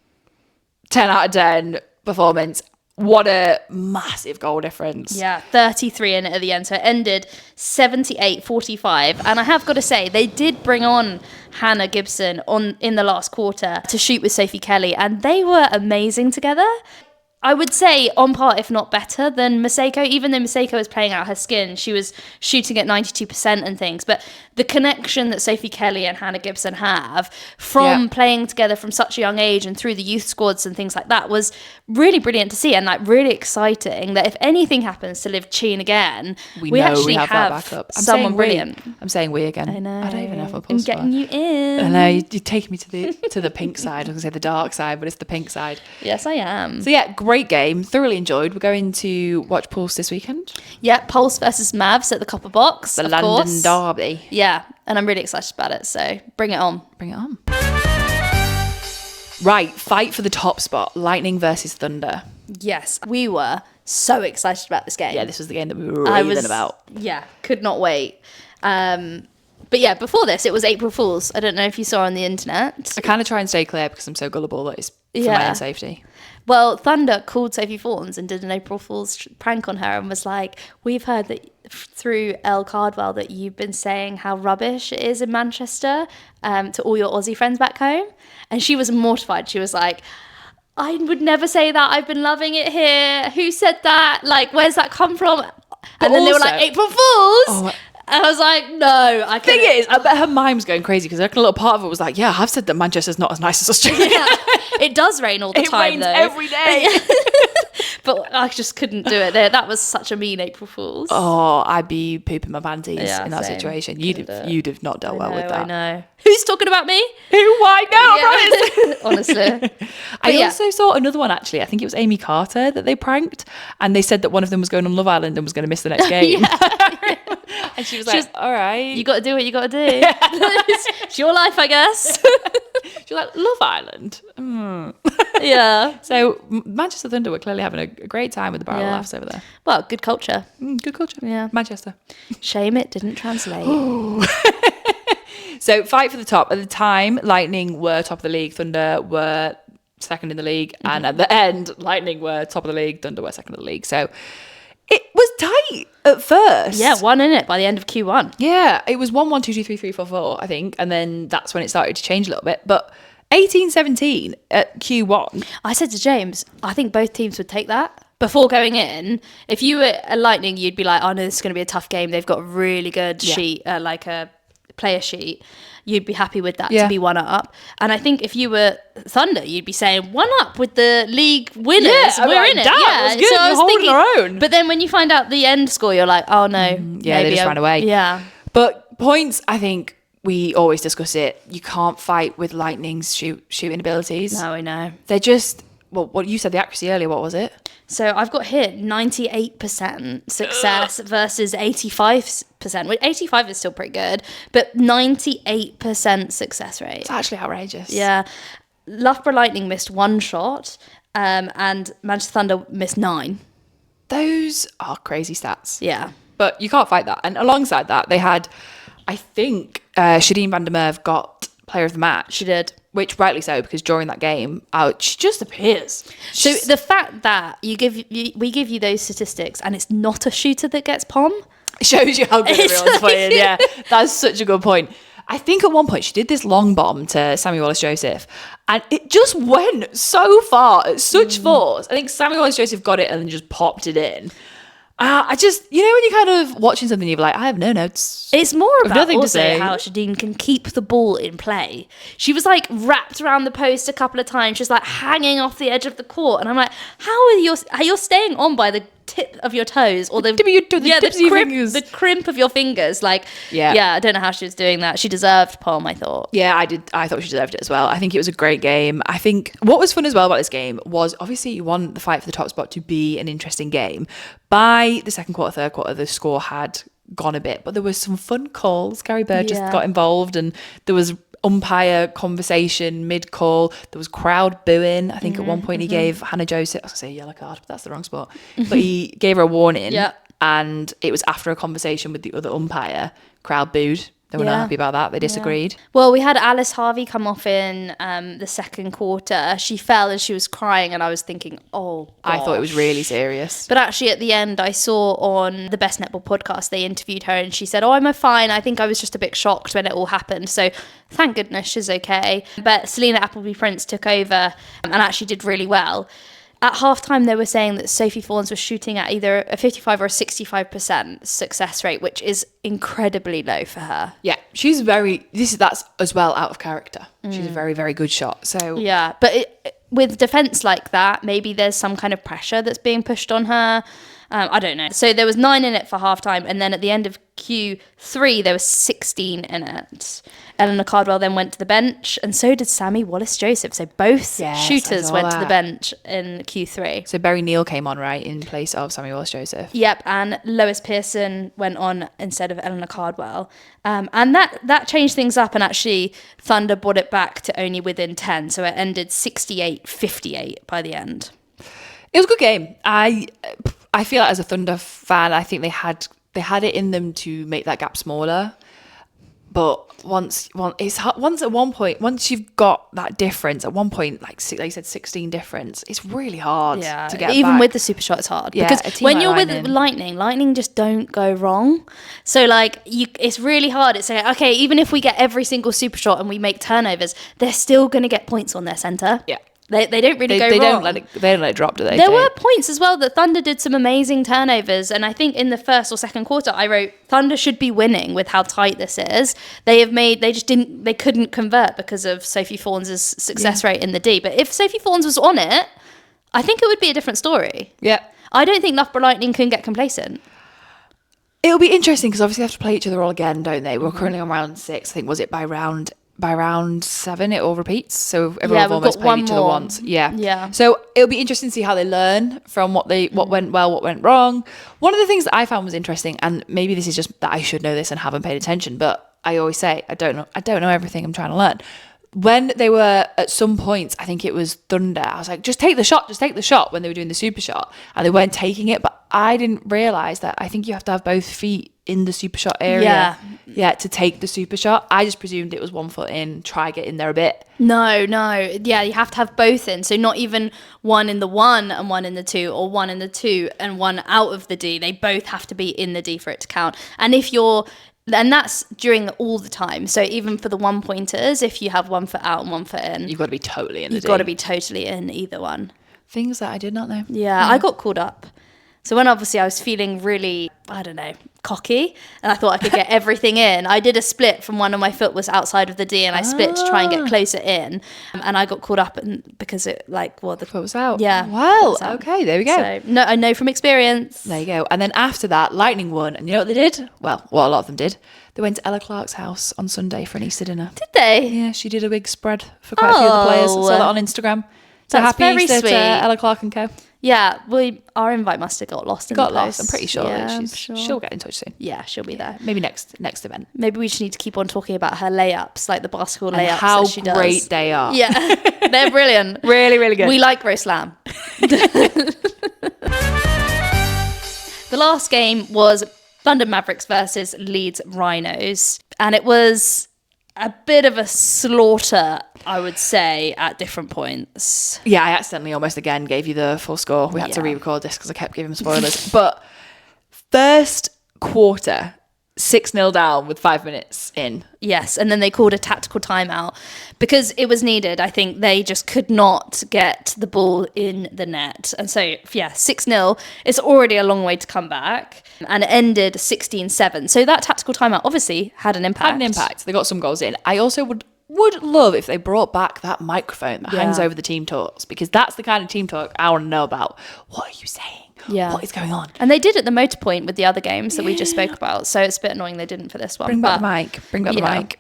[SPEAKER 2] 10 out of 10 performance. What a massive goal difference.
[SPEAKER 1] Yeah, 33 in it at the end. So it ended 78-45. And I have got to say, they did bring on Hannah Gibson in the last quarter to shoot with Sophie Kelly, and they were amazing together. I would say on par, if not better, than Maseko. Even though Maseko was playing out her skin, she was shooting at 92% and things. But the connection that Sophie Kelly and Hannah Gibson have from playing together from such a young age and through the youth squads and things like that was really brilliant to see, and like really exciting that if anything happens to Liv Cheen again, we actually have someone brilliant.
[SPEAKER 2] I'm saying we again.
[SPEAKER 1] I know.
[SPEAKER 2] I don't even know if I'm
[SPEAKER 1] I'm getting you in.
[SPEAKER 2] I know, you're taking me to the pink side. I was going to say the dark side, but it's the pink side.
[SPEAKER 1] Yes, I am.
[SPEAKER 2] So yeah, great game. Thoroughly enjoyed. We're going to watch Pulse this weekend.
[SPEAKER 1] Yeah, Pulse versus Mavs at the Copper Box.
[SPEAKER 2] The London derby.
[SPEAKER 1] Yeah, and I'm really excited about it. So bring it on.
[SPEAKER 2] Bring it on. Right, fight for the top spot. Lightning versus Thunder.
[SPEAKER 1] Yes, we were so excited about this game.
[SPEAKER 2] Yeah, this was the game that we were raving about.
[SPEAKER 1] Yeah, could not wait. But yeah, before this, it was April Fool's. I don't know if you saw on the internet.
[SPEAKER 2] I kind of try and stay clear because I'm so gullible that it's for my own safety.
[SPEAKER 1] Well, Thunder called Sophie Fawns and did an April Fool's prank on her and was like, we've heard that through Elle Cardwell that you've been saying how rubbish it is in Manchester to all your Aussie friends back home. And she was mortified. She was like, I would never say that. I've been loving it here. Who said that? Like, where's that come from? And then they were like, April Fools. Oh, and I was like, no, I can't.
[SPEAKER 2] Thing is, I bet her mind was going crazy because a little part of it was like, yeah, I've said that Manchester's not as nice as Australia. Yeah.
[SPEAKER 1] It does rain all the time,
[SPEAKER 2] rains
[SPEAKER 1] though.
[SPEAKER 2] Every day.
[SPEAKER 1] But I just couldn't do it there. That was such a mean April Fool's.
[SPEAKER 2] Oh, I'd be pooping my panties in that situation. You'd have not dealt well with that.
[SPEAKER 1] I know. Who's talking about me?
[SPEAKER 2] Who? Why? No, I
[SPEAKER 1] promise. Honestly.
[SPEAKER 2] I also saw another one, actually. I think it was Amy Carter that they pranked. And they said that one of them was going on Love Island and was going to miss the next game. And she was like, all right.
[SPEAKER 1] You got to do what you got to do. It's your life, I guess.
[SPEAKER 2] She was like, Love Island?
[SPEAKER 1] Yeah.
[SPEAKER 2] So Manchester Thunder were clearly having a great time with the barrel laughs over there.
[SPEAKER 1] Well, good culture.
[SPEAKER 2] Good culture.
[SPEAKER 1] Yeah.
[SPEAKER 2] Manchester.
[SPEAKER 1] Shame it didn't translate.
[SPEAKER 2] So fight for the top. At the time, Lightning were top of the league. Thunder were second in the league. And at the end, Lightning were top of the league, Thunder were second of the league. So it was tight at first.
[SPEAKER 1] Yeah, 1 in it by the end of Q1.
[SPEAKER 2] Yeah, it was 1-1, 2-2, 3-3, 4-4, I think. And then that's when it started to change a little bit. But 18-17 at Q1.
[SPEAKER 1] I said to James, I think both teams would take that. Before going in, if you were a Lightning, you'd be like, oh no, this is going to be a tough game. They've got a really good sheet, like a player sheet. You'd be happy with that to be 1-up. And I think if you were Thunder, you'd be saying 1-up with the league winners.
[SPEAKER 2] Yeah,
[SPEAKER 1] we're in it. Yeah,
[SPEAKER 2] was good. So I was holding our own.
[SPEAKER 1] But then when you find out the end score, you're like, oh no.
[SPEAKER 2] Yeah, they just ran away.
[SPEAKER 1] Yeah.
[SPEAKER 2] But points, I think we always discuss it. You can't fight with Lightning's shooting abilities.
[SPEAKER 1] No, I know.
[SPEAKER 2] They're just, well, what you said the accuracy earlier, what was it?
[SPEAKER 1] So I've got here 98% success versus 85%, which 85 is still pretty good, but 98% success rate.
[SPEAKER 2] It's actually outrageous.
[SPEAKER 1] Yeah. Loughborough Lightning missed 1 shot, and Manchester Thunder missed 9.
[SPEAKER 2] Those are crazy stats.
[SPEAKER 1] Yeah.
[SPEAKER 2] But you can't fight that. And alongside that, they had, I think, Shadeen van der Merwe got player of the match.
[SPEAKER 1] She did.
[SPEAKER 2] Which rightly so, because during that game, she just appears.
[SPEAKER 1] So the fact that we give you those statistics and it's not a shooter that gets POM,
[SPEAKER 2] shows you how good everyone's playing. Yeah, that's such a good point. I think at one point she did this long bomb to Sammy Wallace-Joseph and it just went so far at such force. I think Sammy Wallace-Joseph got it and then just popped it in. I just, when you're kind of watching something, you're like, I have no notes.
[SPEAKER 1] It's more about
[SPEAKER 2] nothing to
[SPEAKER 1] also
[SPEAKER 2] say.
[SPEAKER 1] how Shadeen can keep the ball in play. She was like wrapped around the post a couple of times, just like hanging off the edge of the court. And I'm like, how are you staying on by the tip of your toes or the the crimp of your fingers? Like, yeah, I don't know how she was doing that. She deserved POM, I thought.
[SPEAKER 2] Yeah, I did. I thought she deserved it as well. I think it was a great game. I think what was fun as well about this game was obviously you want the fight for the top spot to be an interesting game. By the second quarter, third quarter, the score had gone a bit, but there was some fun calls. Gary Bird just got involved and there was umpire conversation mid-call. There was crowd booing. I think at one point he gave Hannah Joseph, I was going to say yellow card, but that's the wrong spot. But he gave her a warning and it was after a conversation with the other umpire. Crowd booed. They were not happy about that. They disagreed.
[SPEAKER 1] Well, we had Alice Harvey come off in the second quarter. She fell and she was crying and I was thinking, oh, gosh.
[SPEAKER 2] I thought it was really serious.
[SPEAKER 1] But actually at the end, I saw on the Best Netball podcast, they interviewed her and she said, oh, I'm fine. I think I was just a bit shocked when it all happened. So thank goodness she's okay. But Selena Appleby-Prince took over and actually did really well. At halftime, they were saying that Sophie Fawns was shooting at either a 55 or a 65% success rate, which is incredibly low for her.
[SPEAKER 2] Yeah, she's that's as well out of character. She's a very, very good shot. So
[SPEAKER 1] yeah, but with defense like that, maybe there's some kind of pressure that's being pushed on her. I don't know. So there was 9 in it for halftime, and then at the end of Q3, there was 16 in it. Eleanor Cardwell then went to the bench, and so did Sammy Wallace-Joseph. So both shooters went to the bench in Q3.
[SPEAKER 2] So Berry Neal came on, right, in place of Sammy Wallace-Joseph.
[SPEAKER 1] Yep, and Lois Pearson went on instead of Eleanor Cardwell. And that changed things up, and actually Thunder brought it back to only within 10. So it ended 68-58 by the end.
[SPEAKER 2] It was a good game. I feel like as a Thunder fan, I think they had it in them to make that gap smaller. But once you've got that difference, at one point, like you said, 16 difference, it's really hard to get
[SPEAKER 1] even
[SPEAKER 2] back.
[SPEAKER 1] with the super shot, it's hard.
[SPEAKER 2] Yeah,
[SPEAKER 1] because when you're with Lightning just don't go wrong. So like it's really hard. It's like, okay, even if we get every single super shot and we make turnovers, they're still going to get points on their center.
[SPEAKER 2] Yeah.
[SPEAKER 1] They don't really go wrong.
[SPEAKER 2] They don't let it drop, do they?
[SPEAKER 1] There were points as well that Thunder did some amazing turnovers, and I think in the first or second quarter I wrote Thunder should be winning with how tight this is. They couldn't convert because of Sophie Fawns' success rate in the D. But if Sophie Fawns was on it, I think it would be a different story.
[SPEAKER 2] Yeah.
[SPEAKER 1] I don't think Loughborough Lightning can get complacent.
[SPEAKER 2] It'll be interesting because obviously they have to play each other all again, don't they? We're currently on round 6. I think, was it by round 7 it all repeats, so everyone's almost played each other once. Yeah. So it'll be interesting to see how they learn from what went well, what went wrong. One of the things that I found was interesting, and maybe this is just that I should know this and haven't paid attention, but I always say I don't know everything. I'm trying to learn. When they were at some points, I think it was Thunder, I was like, just take the shot when they were doing the super shot, and they weren't taking it. But I didn't realise that I think you have to have both feet in the super shot area. Yeah, to take the super shot. I just presumed it was 1 foot in, try get in there a bit.
[SPEAKER 1] No. Yeah, you have to have both in. So not even one in the 1 and one in the 2, or one in the 2 and one out of the D. They both have to be in the D for it to count. And that's during all the time. So even for the 1-pointers, if you have 1 foot out and 1 foot in,
[SPEAKER 2] You've got to be totally in the D.
[SPEAKER 1] you've got to be totally in either one.
[SPEAKER 2] Things that I did not know.
[SPEAKER 1] Yeah, I got called up. So when obviously I was feeling really, I don't know, cocky, and I thought I could get everything in, I did a split from one of my foot was outside of the D, and I split to try and get closer in, and I got called up because it the
[SPEAKER 2] foot was out.
[SPEAKER 1] Yeah.
[SPEAKER 2] Well, okay, there we go.
[SPEAKER 1] So no, I know from experience.
[SPEAKER 2] There you go. And then after that, Lightning won, and you know what they did? Well, what a lot of them did. They went to Ella Clark's house on Sunday for an Easter dinner.
[SPEAKER 1] Did they?
[SPEAKER 2] Yeah, she did a big spread for quite a few of the players. I saw that on Instagram. So
[SPEAKER 1] That's
[SPEAKER 2] happy
[SPEAKER 1] very
[SPEAKER 2] Easter
[SPEAKER 1] sweet.
[SPEAKER 2] to Ella Clark and co.
[SPEAKER 1] Yeah, our invite must have got lost in the post.
[SPEAKER 2] I'm pretty sure
[SPEAKER 1] Yeah,
[SPEAKER 2] that
[SPEAKER 1] I'm sure.
[SPEAKER 2] she'll get in touch soon.
[SPEAKER 1] Yeah, she'll be there.
[SPEAKER 2] Maybe next event.
[SPEAKER 1] Maybe we just need to keep on talking about her layups, like the basketball layups
[SPEAKER 2] How
[SPEAKER 1] that she does.
[SPEAKER 2] great they are.
[SPEAKER 1] Yeah, they're brilliant.
[SPEAKER 2] Really, really good.
[SPEAKER 1] We like roast lamb. The last game was London Mavericks versus Leeds Rhinos, and it was a bit of a slaughter, I would say, at different points.
[SPEAKER 2] Yeah, I accidentally almost again gave you the full score. We had to re-record this because I kept giving spoilers. But first quarter, 6-0 down with 5 minutes in.
[SPEAKER 1] Yes, and then they called a tactical timeout because it was needed. I think they just could not get the ball in the net. And so, 6-0, it's already a long way to come back. And it ended 16-7. So that tactical timeout obviously had an impact.
[SPEAKER 2] They got some goals in. I also would love if they brought back that microphone that hangs over the team talks, because that's the kind of team talk I want to know about. What are you saying?
[SPEAKER 1] Yeah.
[SPEAKER 2] What is going on?
[SPEAKER 1] And they did at the Motor Point with the other games that we just spoke about. So it's a bit annoying they didn't for this one.
[SPEAKER 2] Bring back the mic.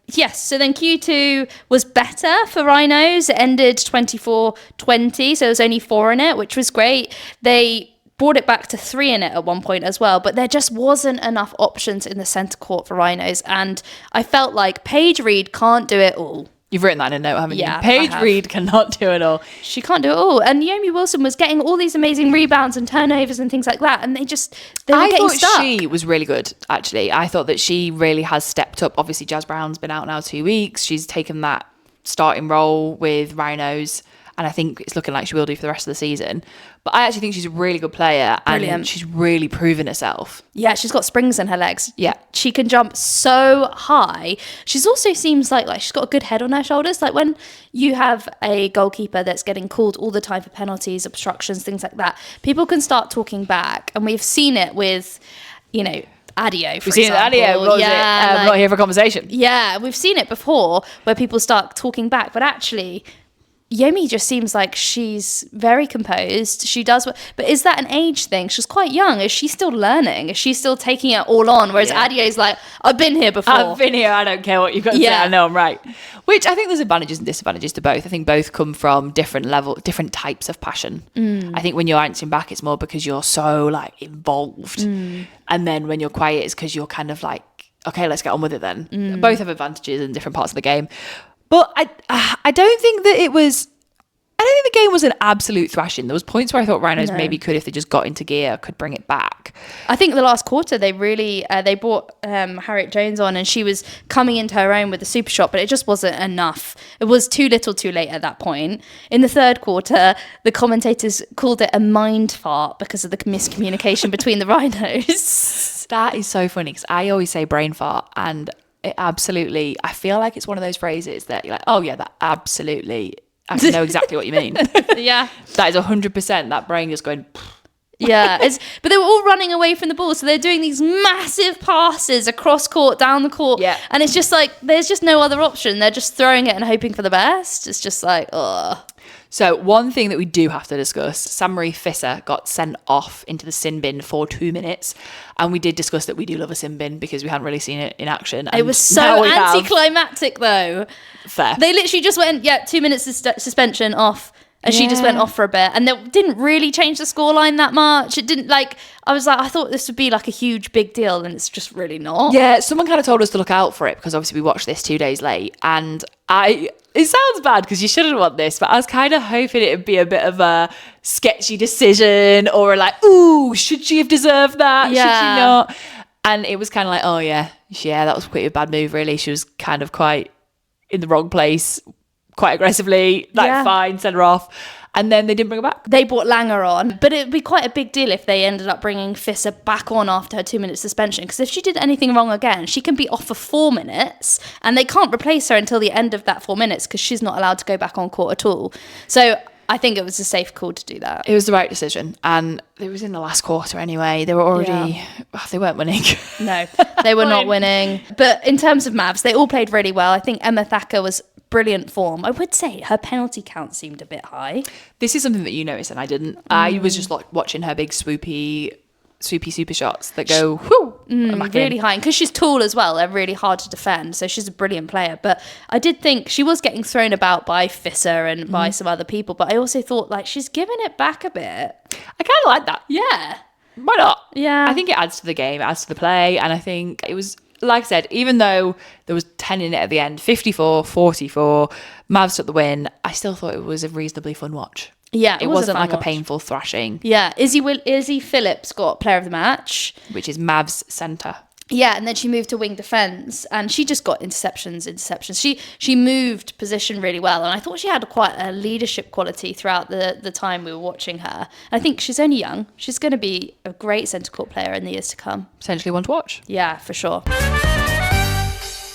[SPEAKER 1] Yes, so then Q2 was better for Rhinos. It ended 24-20, so there was only 4 in it, which was great. They brought it back to 3 in it at one point as well, but there just wasn't enough options in the centre court for Rhinos, and I felt like Paige Reed can't do it all.
[SPEAKER 2] You've written that in a note, haven't
[SPEAKER 1] Yeah,
[SPEAKER 2] you? Paige Reed cannot do it all.
[SPEAKER 1] She can't do it all. And Naomi Wilson was getting all these amazing rebounds and turnovers and things like that, and they were getting stuck.
[SPEAKER 2] She was really good, actually. I thought that she really has stepped up. Obviously, Jazz Brown's been out now 2 weeks. She's taken that starting role with Rhinos, and I think it's looking like she will do for the rest of the season. But I actually think she's a really good player, and she's really proven herself.
[SPEAKER 1] Yeah, she's got springs in her legs.
[SPEAKER 2] Yeah.
[SPEAKER 1] She can jump so high. She's also seems like she's got a good head on her shoulders. Like when you have a goalkeeper that's getting called all the time for penalties, obstructions, things like that, people can start talking back. And we've seen it with, Adio, for example.
[SPEAKER 2] We've seen it with Adio. What was it? I'm not here for conversation.
[SPEAKER 1] Yeah, we've seen it before where people start talking back, but actually Yomi just seems like she's very composed. She does but is that an age thing? She's quite young. Is she still learning? Is she still taking it all on? Whereas Adio's like, I've been here before.
[SPEAKER 2] I've been here. I don't care what you've got to say. I know I'm right. Which I think there's advantages and disadvantages to both. I think both come from different types of passion. I think when you're answering back, it's more because you're so involved. And then when you're quiet, it's because you're kind of like, okay, let's get on with it then. Both have advantages in different parts of the game. But I don't think that it was... I don't think the game was an absolute thrashing. There was points where I thought Rhinos maybe could, if they just got into gear, could bring it back.
[SPEAKER 1] I think the last quarter, they really... they brought Harriet Jones on, and she was coming into her own with the super shot, but it just wasn't enough. It was too little too late at that point. In the third quarter, the commentators called it a mind fart because of the miscommunication between the Rhinos.
[SPEAKER 2] That is so funny, because I always say brain fart, and... it absolutely, I feel like it's one of those phrases that you're like, oh yeah, that absolutely, I know exactly what you mean.
[SPEAKER 1] Yeah.
[SPEAKER 2] That is 100%, that brain just going...
[SPEAKER 1] Yeah, but they were all running away from the ball, so they're doing these massive passes across court, down the court, and it's just like, there's just no other option. They're just throwing it and hoping for the best. It's just like, ugh.
[SPEAKER 2] So one thing that we do have to discuss, Sam-Marie Fisser got sent off into the sin bin for 2 minutes, and we did discuss that we do love a sin bin because we hadn't really seen it in action.
[SPEAKER 1] It was so anticlimactic though.
[SPEAKER 2] Fair.
[SPEAKER 1] They literally just went, 2 minutes suspension off. And she just went off for a bit, and it didn't really change the scoreline that much. It didn't I thought this would be a huge big deal, and it's just really not.
[SPEAKER 2] Yeah, someone kind of told us to look out for it because obviously we watched this 2 days late, and it sounds bad because you shouldn't want this, but I was kind of hoping it would be a bit of a sketchy decision, or ooh, should she have deserved that?
[SPEAKER 1] Yeah.
[SPEAKER 2] Should she not? And it was kind of like, oh yeah, that was quite a bad move, really. She was kind of quite in the wrong place, quite aggressively, fine, send her off. And then they didn't bring her back.
[SPEAKER 1] They brought Langer on, but it'd be quite a big deal if they ended up bringing Fisser back on after her 2-minute suspension. Because if she did anything wrong again, she can be off for 4 minutes, and they can't replace her until the end of that 4 minutes because she's not allowed to go back on court at all. So I think it was a safe call to do that.
[SPEAKER 2] It was the right decision. And it was in the last quarter anyway. They were already... they weren't winning.
[SPEAKER 1] No, they were not winning. But in terms of Mavs, they all played really well. I think Emma Thacker was brilliant form. I would say her penalty count seemed a bit high.
[SPEAKER 2] This is something that you noticed and I didn't. I was just like watching her big swoopy super shots that go
[SPEAKER 1] really high. And because she's tall as well, they're really hard to defend. So she's a brilliant player. But I did think she was getting thrown about by Fisser and by some other people. But I also thought like she's giving it back a bit.
[SPEAKER 2] I kind of like that.
[SPEAKER 1] Yeah.
[SPEAKER 2] Why not?
[SPEAKER 1] Yeah.
[SPEAKER 2] I think it adds to the game, it adds to the play. And I think it was, like I said, even though there was 10 in it at the end, 54-44, Mavs took the win, I still thought it was a reasonably fun watch.
[SPEAKER 1] Yeah,
[SPEAKER 2] it wasn't like a painful thrashing.
[SPEAKER 1] Yeah, Izzy Phillips got player of the match.
[SPEAKER 2] Which is Mavs centre.
[SPEAKER 1] Yeah, and then she moved to wing defence and she just got interceptions. She moved position really well, and I thought she had quite a leadership quality throughout the time we were watching her. I think she's only young. She's going to be a great centre court player in the years to come.
[SPEAKER 2] Potentially one to watch.
[SPEAKER 1] Yeah, for sure.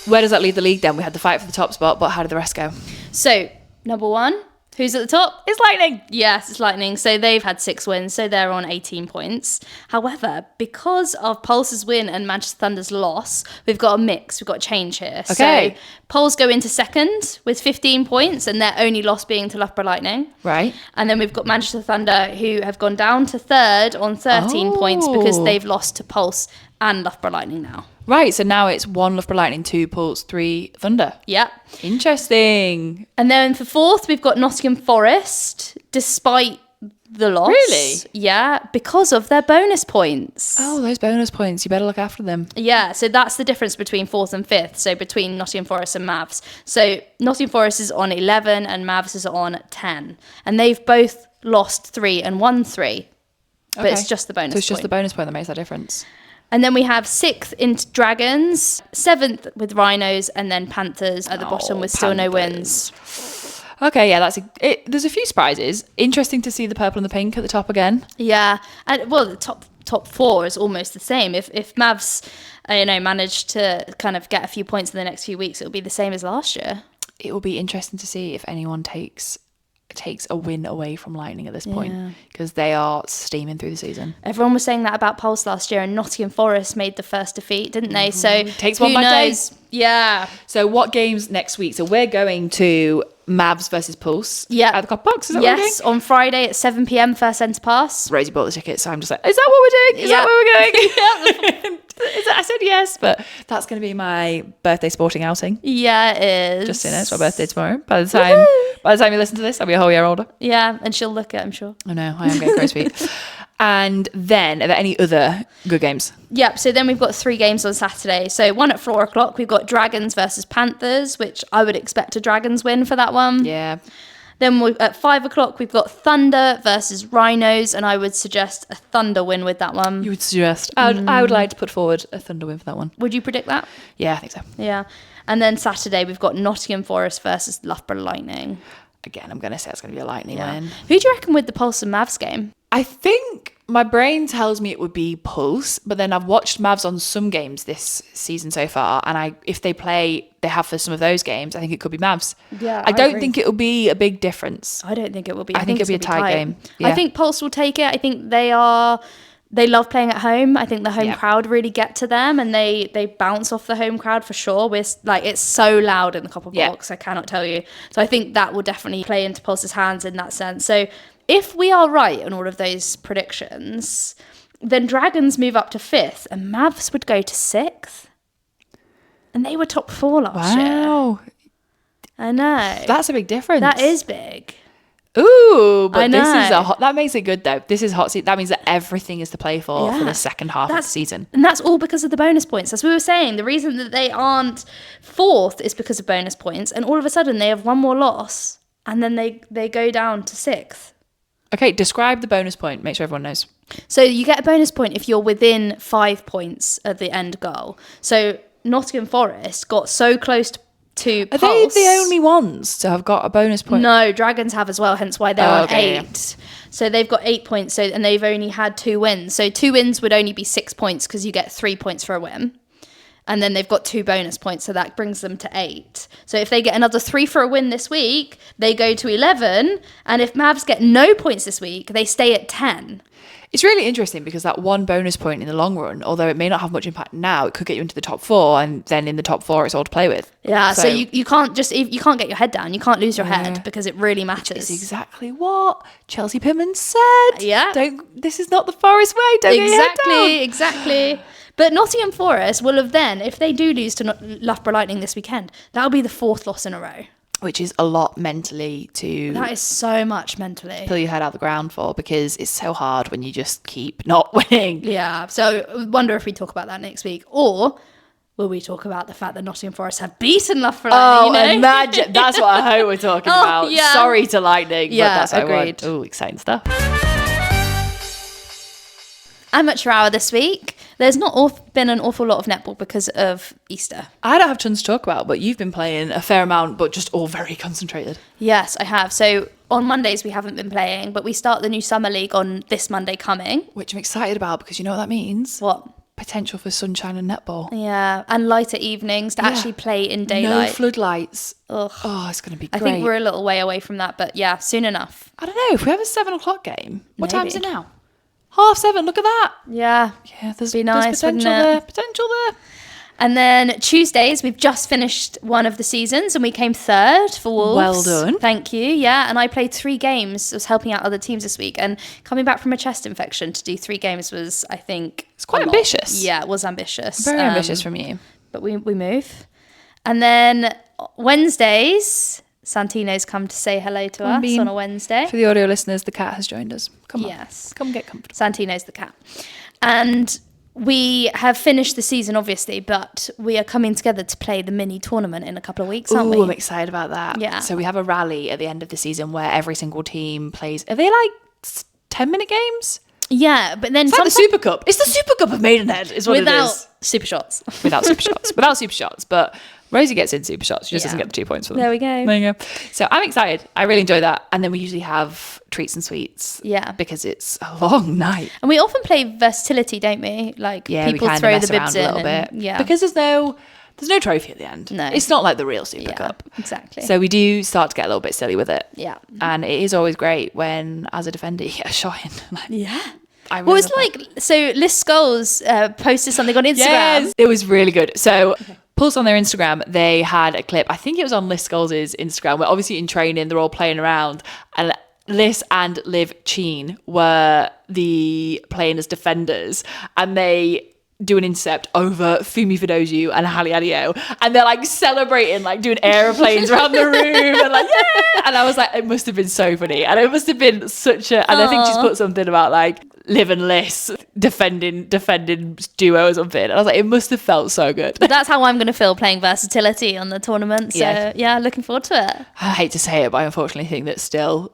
[SPEAKER 2] Where does that leave the league then? We had the fight for the top spot, but how did the rest go?
[SPEAKER 1] So, number 1... who's at the top?
[SPEAKER 2] It's Lightning.
[SPEAKER 1] Yes, it's Lightning. So they've had 6 wins, so they're on 18 points. However, because of Pulse's win and Manchester Thunder's loss, we've got a mix. We've got a change here.
[SPEAKER 2] Okay.
[SPEAKER 1] So Pulse go into second with 15 points, and their only loss being to Loughborough Lightning.
[SPEAKER 2] Right.
[SPEAKER 1] And then we've got Manchester Thunder, who have gone down to third on 13 points because they've lost to Pulse and Loughborough Lightning now.
[SPEAKER 2] Right, so now it's 1 Loughborough Lightning, 2 Pulse, 3 Thunder.
[SPEAKER 1] Yep.
[SPEAKER 2] Interesting.
[SPEAKER 1] And then for fourth, we've got Nottingham Forest, despite the loss.
[SPEAKER 2] Really?
[SPEAKER 1] Yeah, because of their bonus points.
[SPEAKER 2] Oh, those bonus points. You better look after them.
[SPEAKER 1] Yeah, so that's the difference between fourth and fifth, so between Nottingham Forest and Mavs. So Nottingham Forest is on 11 and Mavs is on 10. And they've both lost 3 and won 3. But it's just the bonus point.
[SPEAKER 2] So it's just the bonus point that makes that difference.
[SPEAKER 1] And then we have 6th into Dragons, 7th with Rhinos, and then Panthers at the bottom with still no wins.
[SPEAKER 2] Okay, yeah, there's a few surprises. Interesting to see the purple and the pink at the top again.
[SPEAKER 1] Yeah, and well, the top 4 is almost the same. If Mavs, manage to kind of get a few points in the next few weeks, it'll be the same as last year.
[SPEAKER 2] It will be interesting to see if anyone takes a win away from Lightning at this point, because they are steaming through the season.
[SPEAKER 1] Everyone was saying that about Pulse last year, and Nottingham Forest made the first defeat, didn't they? So
[SPEAKER 2] takes one by day.
[SPEAKER 1] Yeah.
[SPEAKER 2] So what games next week? So we're going to Mavs versus Pulse.
[SPEAKER 1] Yeah.
[SPEAKER 2] At the Copper Box. Is that
[SPEAKER 1] yes,
[SPEAKER 2] what we're doing?
[SPEAKER 1] on Friday at 7 p.m. first centre pass.
[SPEAKER 2] Rosie bought the ticket, so I'm just like, is that what we're doing? Is that where we're going? I said yes, but that's going to be my birthday sporting outing.
[SPEAKER 1] Yeah, it is.
[SPEAKER 2] Just so you know, it's my birthday tomorrow. By the time you listen to this, I'll be a whole year older.
[SPEAKER 1] Yeah, and she'll look it, I'm sure.
[SPEAKER 2] I know, I am getting crow's feet. And then, are there any other good games?
[SPEAKER 1] Yep, so then we've got 3 games on Saturday. So one at 4 o'clock, we've got Dragons versus Panthers, which I would expect a Dragons win for that one.
[SPEAKER 2] Yeah.
[SPEAKER 1] Then at 5 o'clock, we've got Thunder versus Rhinos, and I would suggest a Thunder win with that one.
[SPEAKER 2] You would suggest? I would like to put forward a Thunder win for that one.
[SPEAKER 1] Would you predict that?
[SPEAKER 2] Yeah, I think so.
[SPEAKER 1] Yeah. And then Saturday, we've got Nottingham Forest versus Loughborough Lightning.
[SPEAKER 2] Again, I'm going to say it's going to be a Lightning win.
[SPEAKER 1] Who do you reckon with the Pulse and Mavs game?
[SPEAKER 2] I think my brain tells me it would be Pulse, but then I've watched Mavs on some games this season so far, and if they have for some of those games, I think it could be Mavs.
[SPEAKER 1] Yeah,
[SPEAKER 2] I don't think it'll be a big difference.
[SPEAKER 1] I don't think it will be.
[SPEAKER 2] I think it'll be a tight game. Yeah.
[SPEAKER 1] I think Pulse will take it. I think they love playing at home. I think the home crowd really get to them, and they bounce off the home crowd for sure. It's so loud in the Copper Box, I cannot tell you. So I think that will definitely play into Pulse's hands in that sense. So if we are right on all of those predictions, then Dragons move up to 5th, and Mavs would go to 6th. And they were top 4 last year.
[SPEAKER 2] Wow.
[SPEAKER 1] I know.
[SPEAKER 2] That's a big difference.
[SPEAKER 1] That is big.
[SPEAKER 2] Ooh, but
[SPEAKER 1] I know.
[SPEAKER 2] this is that makes it good though. This is hot seat. That means that everything is to play for the second half of the season.
[SPEAKER 1] And that's all because of the bonus points. As we were saying, the reason that they aren't 4th is because of bonus points. And all of a sudden they have one more loss, and then they go down to 6th.
[SPEAKER 2] Okay, describe the bonus point. Make sure everyone knows.
[SPEAKER 1] So you get a bonus point if you're within 5 points of the end goal. So Nottingham Forest got so close to
[SPEAKER 2] Are
[SPEAKER 1] Pulse.
[SPEAKER 2] they the only ones to have got a bonus point?
[SPEAKER 1] No, Dragons have as well, hence why they're on
[SPEAKER 2] okay,
[SPEAKER 1] 8. So they've got 8 points, and they've only had 2 wins. So 2 wins would only be 6 points because you get 3 points for a win. And then they've got 2 bonus points, so that brings them to 8. So if they get another 3 for a win this week, they go to 11. And if Mavs get no points this week, they stay at 10.
[SPEAKER 2] It's really interesting because that one bonus point in the long run, although it may not have much impact now, it could get you into the top 4, and then in the top 4 it's all to play with.
[SPEAKER 1] Yeah, so you can't you can't get your head down. You can't lose your head because it really matters.
[SPEAKER 2] It's exactly what Chelsea Pittman said.
[SPEAKER 1] Yeah.
[SPEAKER 2] This is not the Forest way. Don't get your head down.
[SPEAKER 1] Exactly. But Nottingham Forest will have then, if they do lose to Loughborough Lightning this weekend, that'll be the 4th loss in a row.
[SPEAKER 2] Which is a lot mentally to
[SPEAKER 1] That is so much mentally.
[SPEAKER 2] pull your head out the ground for, because it's so hard when you just keep not winning.
[SPEAKER 1] Yeah. So I wonder if we talk about that next week, or will we talk about the fact that Nottingham Forest have beaten Loughborough Lightning?
[SPEAKER 2] Oh, imagine. That's what I hope we're talking about.
[SPEAKER 1] Yeah.
[SPEAKER 2] Sorry to Lightning,
[SPEAKER 1] Yeah,
[SPEAKER 2] but that's what I
[SPEAKER 1] agreed.
[SPEAKER 2] want. Oh, exciting stuff.
[SPEAKER 1] Amateur hour this week. There's not been an awful lot of netball because of Easter.
[SPEAKER 2] I don't have tons to talk about, but you've been playing a fair amount, but just all very concentrated.
[SPEAKER 1] Yes, I have. So on Mondays we haven't been playing, but we start the new summer league on this Monday coming.
[SPEAKER 2] Which I'm excited about, because you know what that means?
[SPEAKER 1] What?
[SPEAKER 2] Potential for sunshine and netball.
[SPEAKER 1] Yeah, and lighter evenings to actually play in
[SPEAKER 2] No
[SPEAKER 1] daylight.
[SPEAKER 2] floodlights.
[SPEAKER 1] Ugh.
[SPEAKER 2] Oh, it's going to be
[SPEAKER 1] I
[SPEAKER 2] great.
[SPEAKER 1] think we're a little way away from that, but yeah, soon enough.
[SPEAKER 2] I don't know, if we have a 7 o'clock game, what time is it
[SPEAKER 1] Maybe.
[SPEAKER 2] now? 7:30, look at that.
[SPEAKER 1] Yeah.
[SPEAKER 2] Yeah, there's,
[SPEAKER 1] Be nice,
[SPEAKER 2] there's potential
[SPEAKER 1] wouldn't it?
[SPEAKER 2] there. Potential there.
[SPEAKER 1] And then Tuesdays, we've just finished one of the seasons and we came 3rd for Wolves.
[SPEAKER 2] Well done.
[SPEAKER 1] Thank you. Yeah. And I played 3 games. I was helping out other teams this week. And coming back from a chest infection to do 3 games was, I think...
[SPEAKER 2] It's quite
[SPEAKER 1] a lot.
[SPEAKER 2] ambitious.
[SPEAKER 1] Yeah, it was ambitious.
[SPEAKER 2] Very ambitious from you.
[SPEAKER 1] But we move. And then Wednesdays, Santino's come to say hello to us
[SPEAKER 2] Bean.
[SPEAKER 1] on a Wednesday.
[SPEAKER 2] For the audio listeners, the cat has joined us. Come on.
[SPEAKER 1] Yes.
[SPEAKER 2] Come get comfortable.
[SPEAKER 1] Santino's the cat. And we have finished the season, obviously, but we are coming together to play the mini tournament in a couple of weeks, aren't we?
[SPEAKER 2] I'm excited about that.
[SPEAKER 1] Yeah.
[SPEAKER 2] So we have a rally at the end of the season where every single team plays. Are they like 10-minute games?
[SPEAKER 1] Yeah, but then
[SPEAKER 2] It's like the Super Cup. It's the Super Cup of Maidenhead, is what it
[SPEAKER 1] without
[SPEAKER 2] is.
[SPEAKER 1] super shots.
[SPEAKER 2] Without super shots. Without super shots. But Rosie gets in super shots. She just
[SPEAKER 1] Yeah.
[SPEAKER 2] doesn't get the 2 points for them.
[SPEAKER 1] There we go.
[SPEAKER 2] There you go. So I'm excited. I really enjoy that. And then we usually have treats and sweets.
[SPEAKER 1] Yeah.
[SPEAKER 2] Because it's a long night.
[SPEAKER 1] And we often play versatility, don't we? Like
[SPEAKER 2] Yeah,
[SPEAKER 1] people
[SPEAKER 2] we kind
[SPEAKER 1] throw
[SPEAKER 2] of mess
[SPEAKER 1] the bibs
[SPEAKER 2] around
[SPEAKER 1] in.
[SPEAKER 2] a little bit.
[SPEAKER 1] And, yeah.
[SPEAKER 2] Because there's no trophy at the end.
[SPEAKER 1] No.
[SPEAKER 2] It's not like the real Super
[SPEAKER 1] yeah,
[SPEAKER 2] Cup.
[SPEAKER 1] exactly.
[SPEAKER 2] So we do start to get a little bit silly with it.
[SPEAKER 1] Yeah.
[SPEAKER 2] And it is always great when, as a defender, you get a shot in.
[SPEAKER 1] Yeah.
[SPEAKER 2] I
[SPEAKER 1] Well,
[SPEAKER 2] really
[SPEAKER 1] it's
[SPEAKER 2] love that.
[SPEAKER 1] like, so Liz Skulls posted something on Instagram.
[SPEAKER 2] Yes, it was really good. So Pulse on their Instagram, they had a clip. I think it was on Liz Skulls' Instagram, where obviously in training they're all playing around, and Liz and Liv Cheen were the playing as defenders, and they do an intercept over Fumi Fidoju and Halle Adio, and they're like celebrating, like doing aeroplanes around the room, and like yeah. And I was like, it must have been so funny, and it must have been such a. And I think she's put something about like Liv and Liz defending duo or something. And I was like, it must have felt so good.
[SPEAKER 1] But that's how I'm going to feel playing versatility on the tournament. So
[SPEAKER 2] Yeah.
[SPEAKER 1] yeah, looking forward to it.
[SPEAKER 2] I hate to say it, but I unfortunately think that still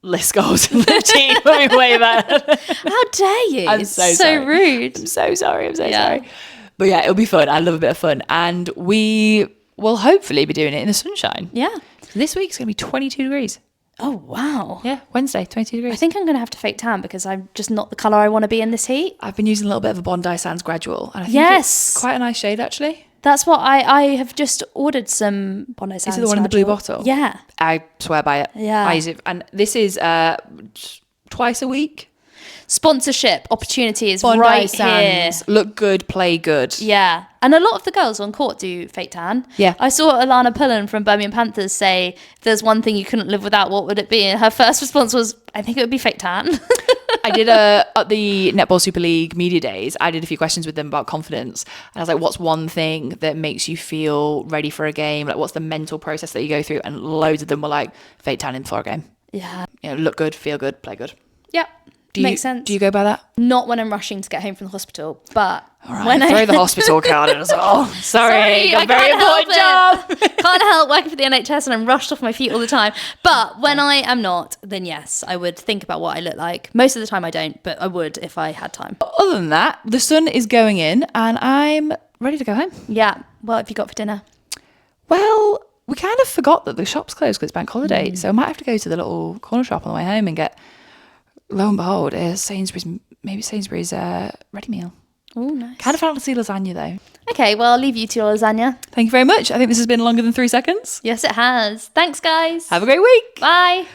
[SPEAKER 2] Liz goals and the team will be way better.
[SPEAKER 1] How dare you?
[SPEAKER 2] I'm
[SPEAKER 1] It's
[SPEAKER 2] so sorry.
[SPEAKER 1] rude.
[SPEAKER 2] I'm so sorry.
[SPEAKER 1] Yeah.
[SPEAKER 2] Sorry. But yeah, it'll be fun. I love a bit of fun. And we will hopefully be doing it in the sunshine.
[SPEAKER 1] Yeah.
[SPEAKER 2] This week's going to be 22 degrees.
[SPEAKER 1] Oh, wow.
[SPEAKER 2] Yeah, Wednesday, 22 degrees.
[SPEAKER 1] I think I'm going to have to fake tan because I'm just not the colour I want to be in this heat.
[SPEAKER 2] I've been using a little bit of a Bondi Sands Gradual. And I think
[SPEAKER 1] Yes.
[SPEAKER 2] it's quite a nice shade, actually.
[SPEAKER 1] That's what I have just ordered some Bondi Sands.
[SPEAKER 2] Is it the one in the blue
[SPEAKER 1] Gradual.
[SPEAKER 2] bottle?
[SPEAKER 1] Yeah.
[SPEAKER 2] I swear by it.
[SPEAKER 1] Yeah.
[SPEAKER 2] I use it. And this is twice a week.
[SPEAKER 1] Sponsorship opportunities
[SPEAKER 2] Bondi
[SPEAKER 1] right
[SPEAKER 2] Sands.
[SPEAKER 1] here.
[SPEAKER 2] Look good, play good.
[SPEAKER 1] Yeah. And a lot of the girls on court do fake tan.
[SPEAKER 2] Yeah.
[SPEAKER 1] I saw Alana Pullen from Birmingham Panthers say, if there's one thing you couldn't live without, what would it be? And her first response was, I think it would be fake tan.
[SPEAKER 2] I did at the Netball Super League media days, I did a few questions with them about confidence. And I was like, what's one thing that makes you feel ready for a game? Like, what's the mental process that you go through? And loads of them were like, fake tanning for a game.
[SPEAKER 1] Yeah.
[SPEAKER 2] You know, look good, feel good, play good.
[SPEAKER 1] Yep. Makes sense.
[SPEAKER 2] Do you go by that?
[SPEAKER 1] Not when I'm rushing to get home from the hospital, but
[SPEAKER 2] All right,
[SPEAKER 1] when
[SPEAKER 2] throw the hospital card in as well. Sorry, got a very important job.
[SPEAKER 1] Can't help working for the NHS and I'm rushed off my feet all the time. But when I am not, then yes, I would think about what I look like. Most of the time I don't, but I would if I had time.
[SPEAKER 2] Other than that, the sun is going in and I'm ready to go home.
[SPEAKER 1] Yeah. What have you got for dinner?
[SPEAKER 2] Well, we kind of forgot that the shop's closed because it's bank holiday. So I might have to go to the little corner shop on the way home and get, lo and behold, Sainsbury's ready meal.
[SPEAKER 1] Oh, nice.
[SPEAKER 2] Kind of fancy lasagna though.
[SPEAKER 1] Okay, well, I'll leave you to your lasagna.
[SPEAKER 2] Thank you very much. I think this has been longer than 3 seconds.
[SPEAKER 1] Yes, it has. Thanks, guys.
[SPEAKER 2] Have a great week.
[SPEAKER 1] Bye.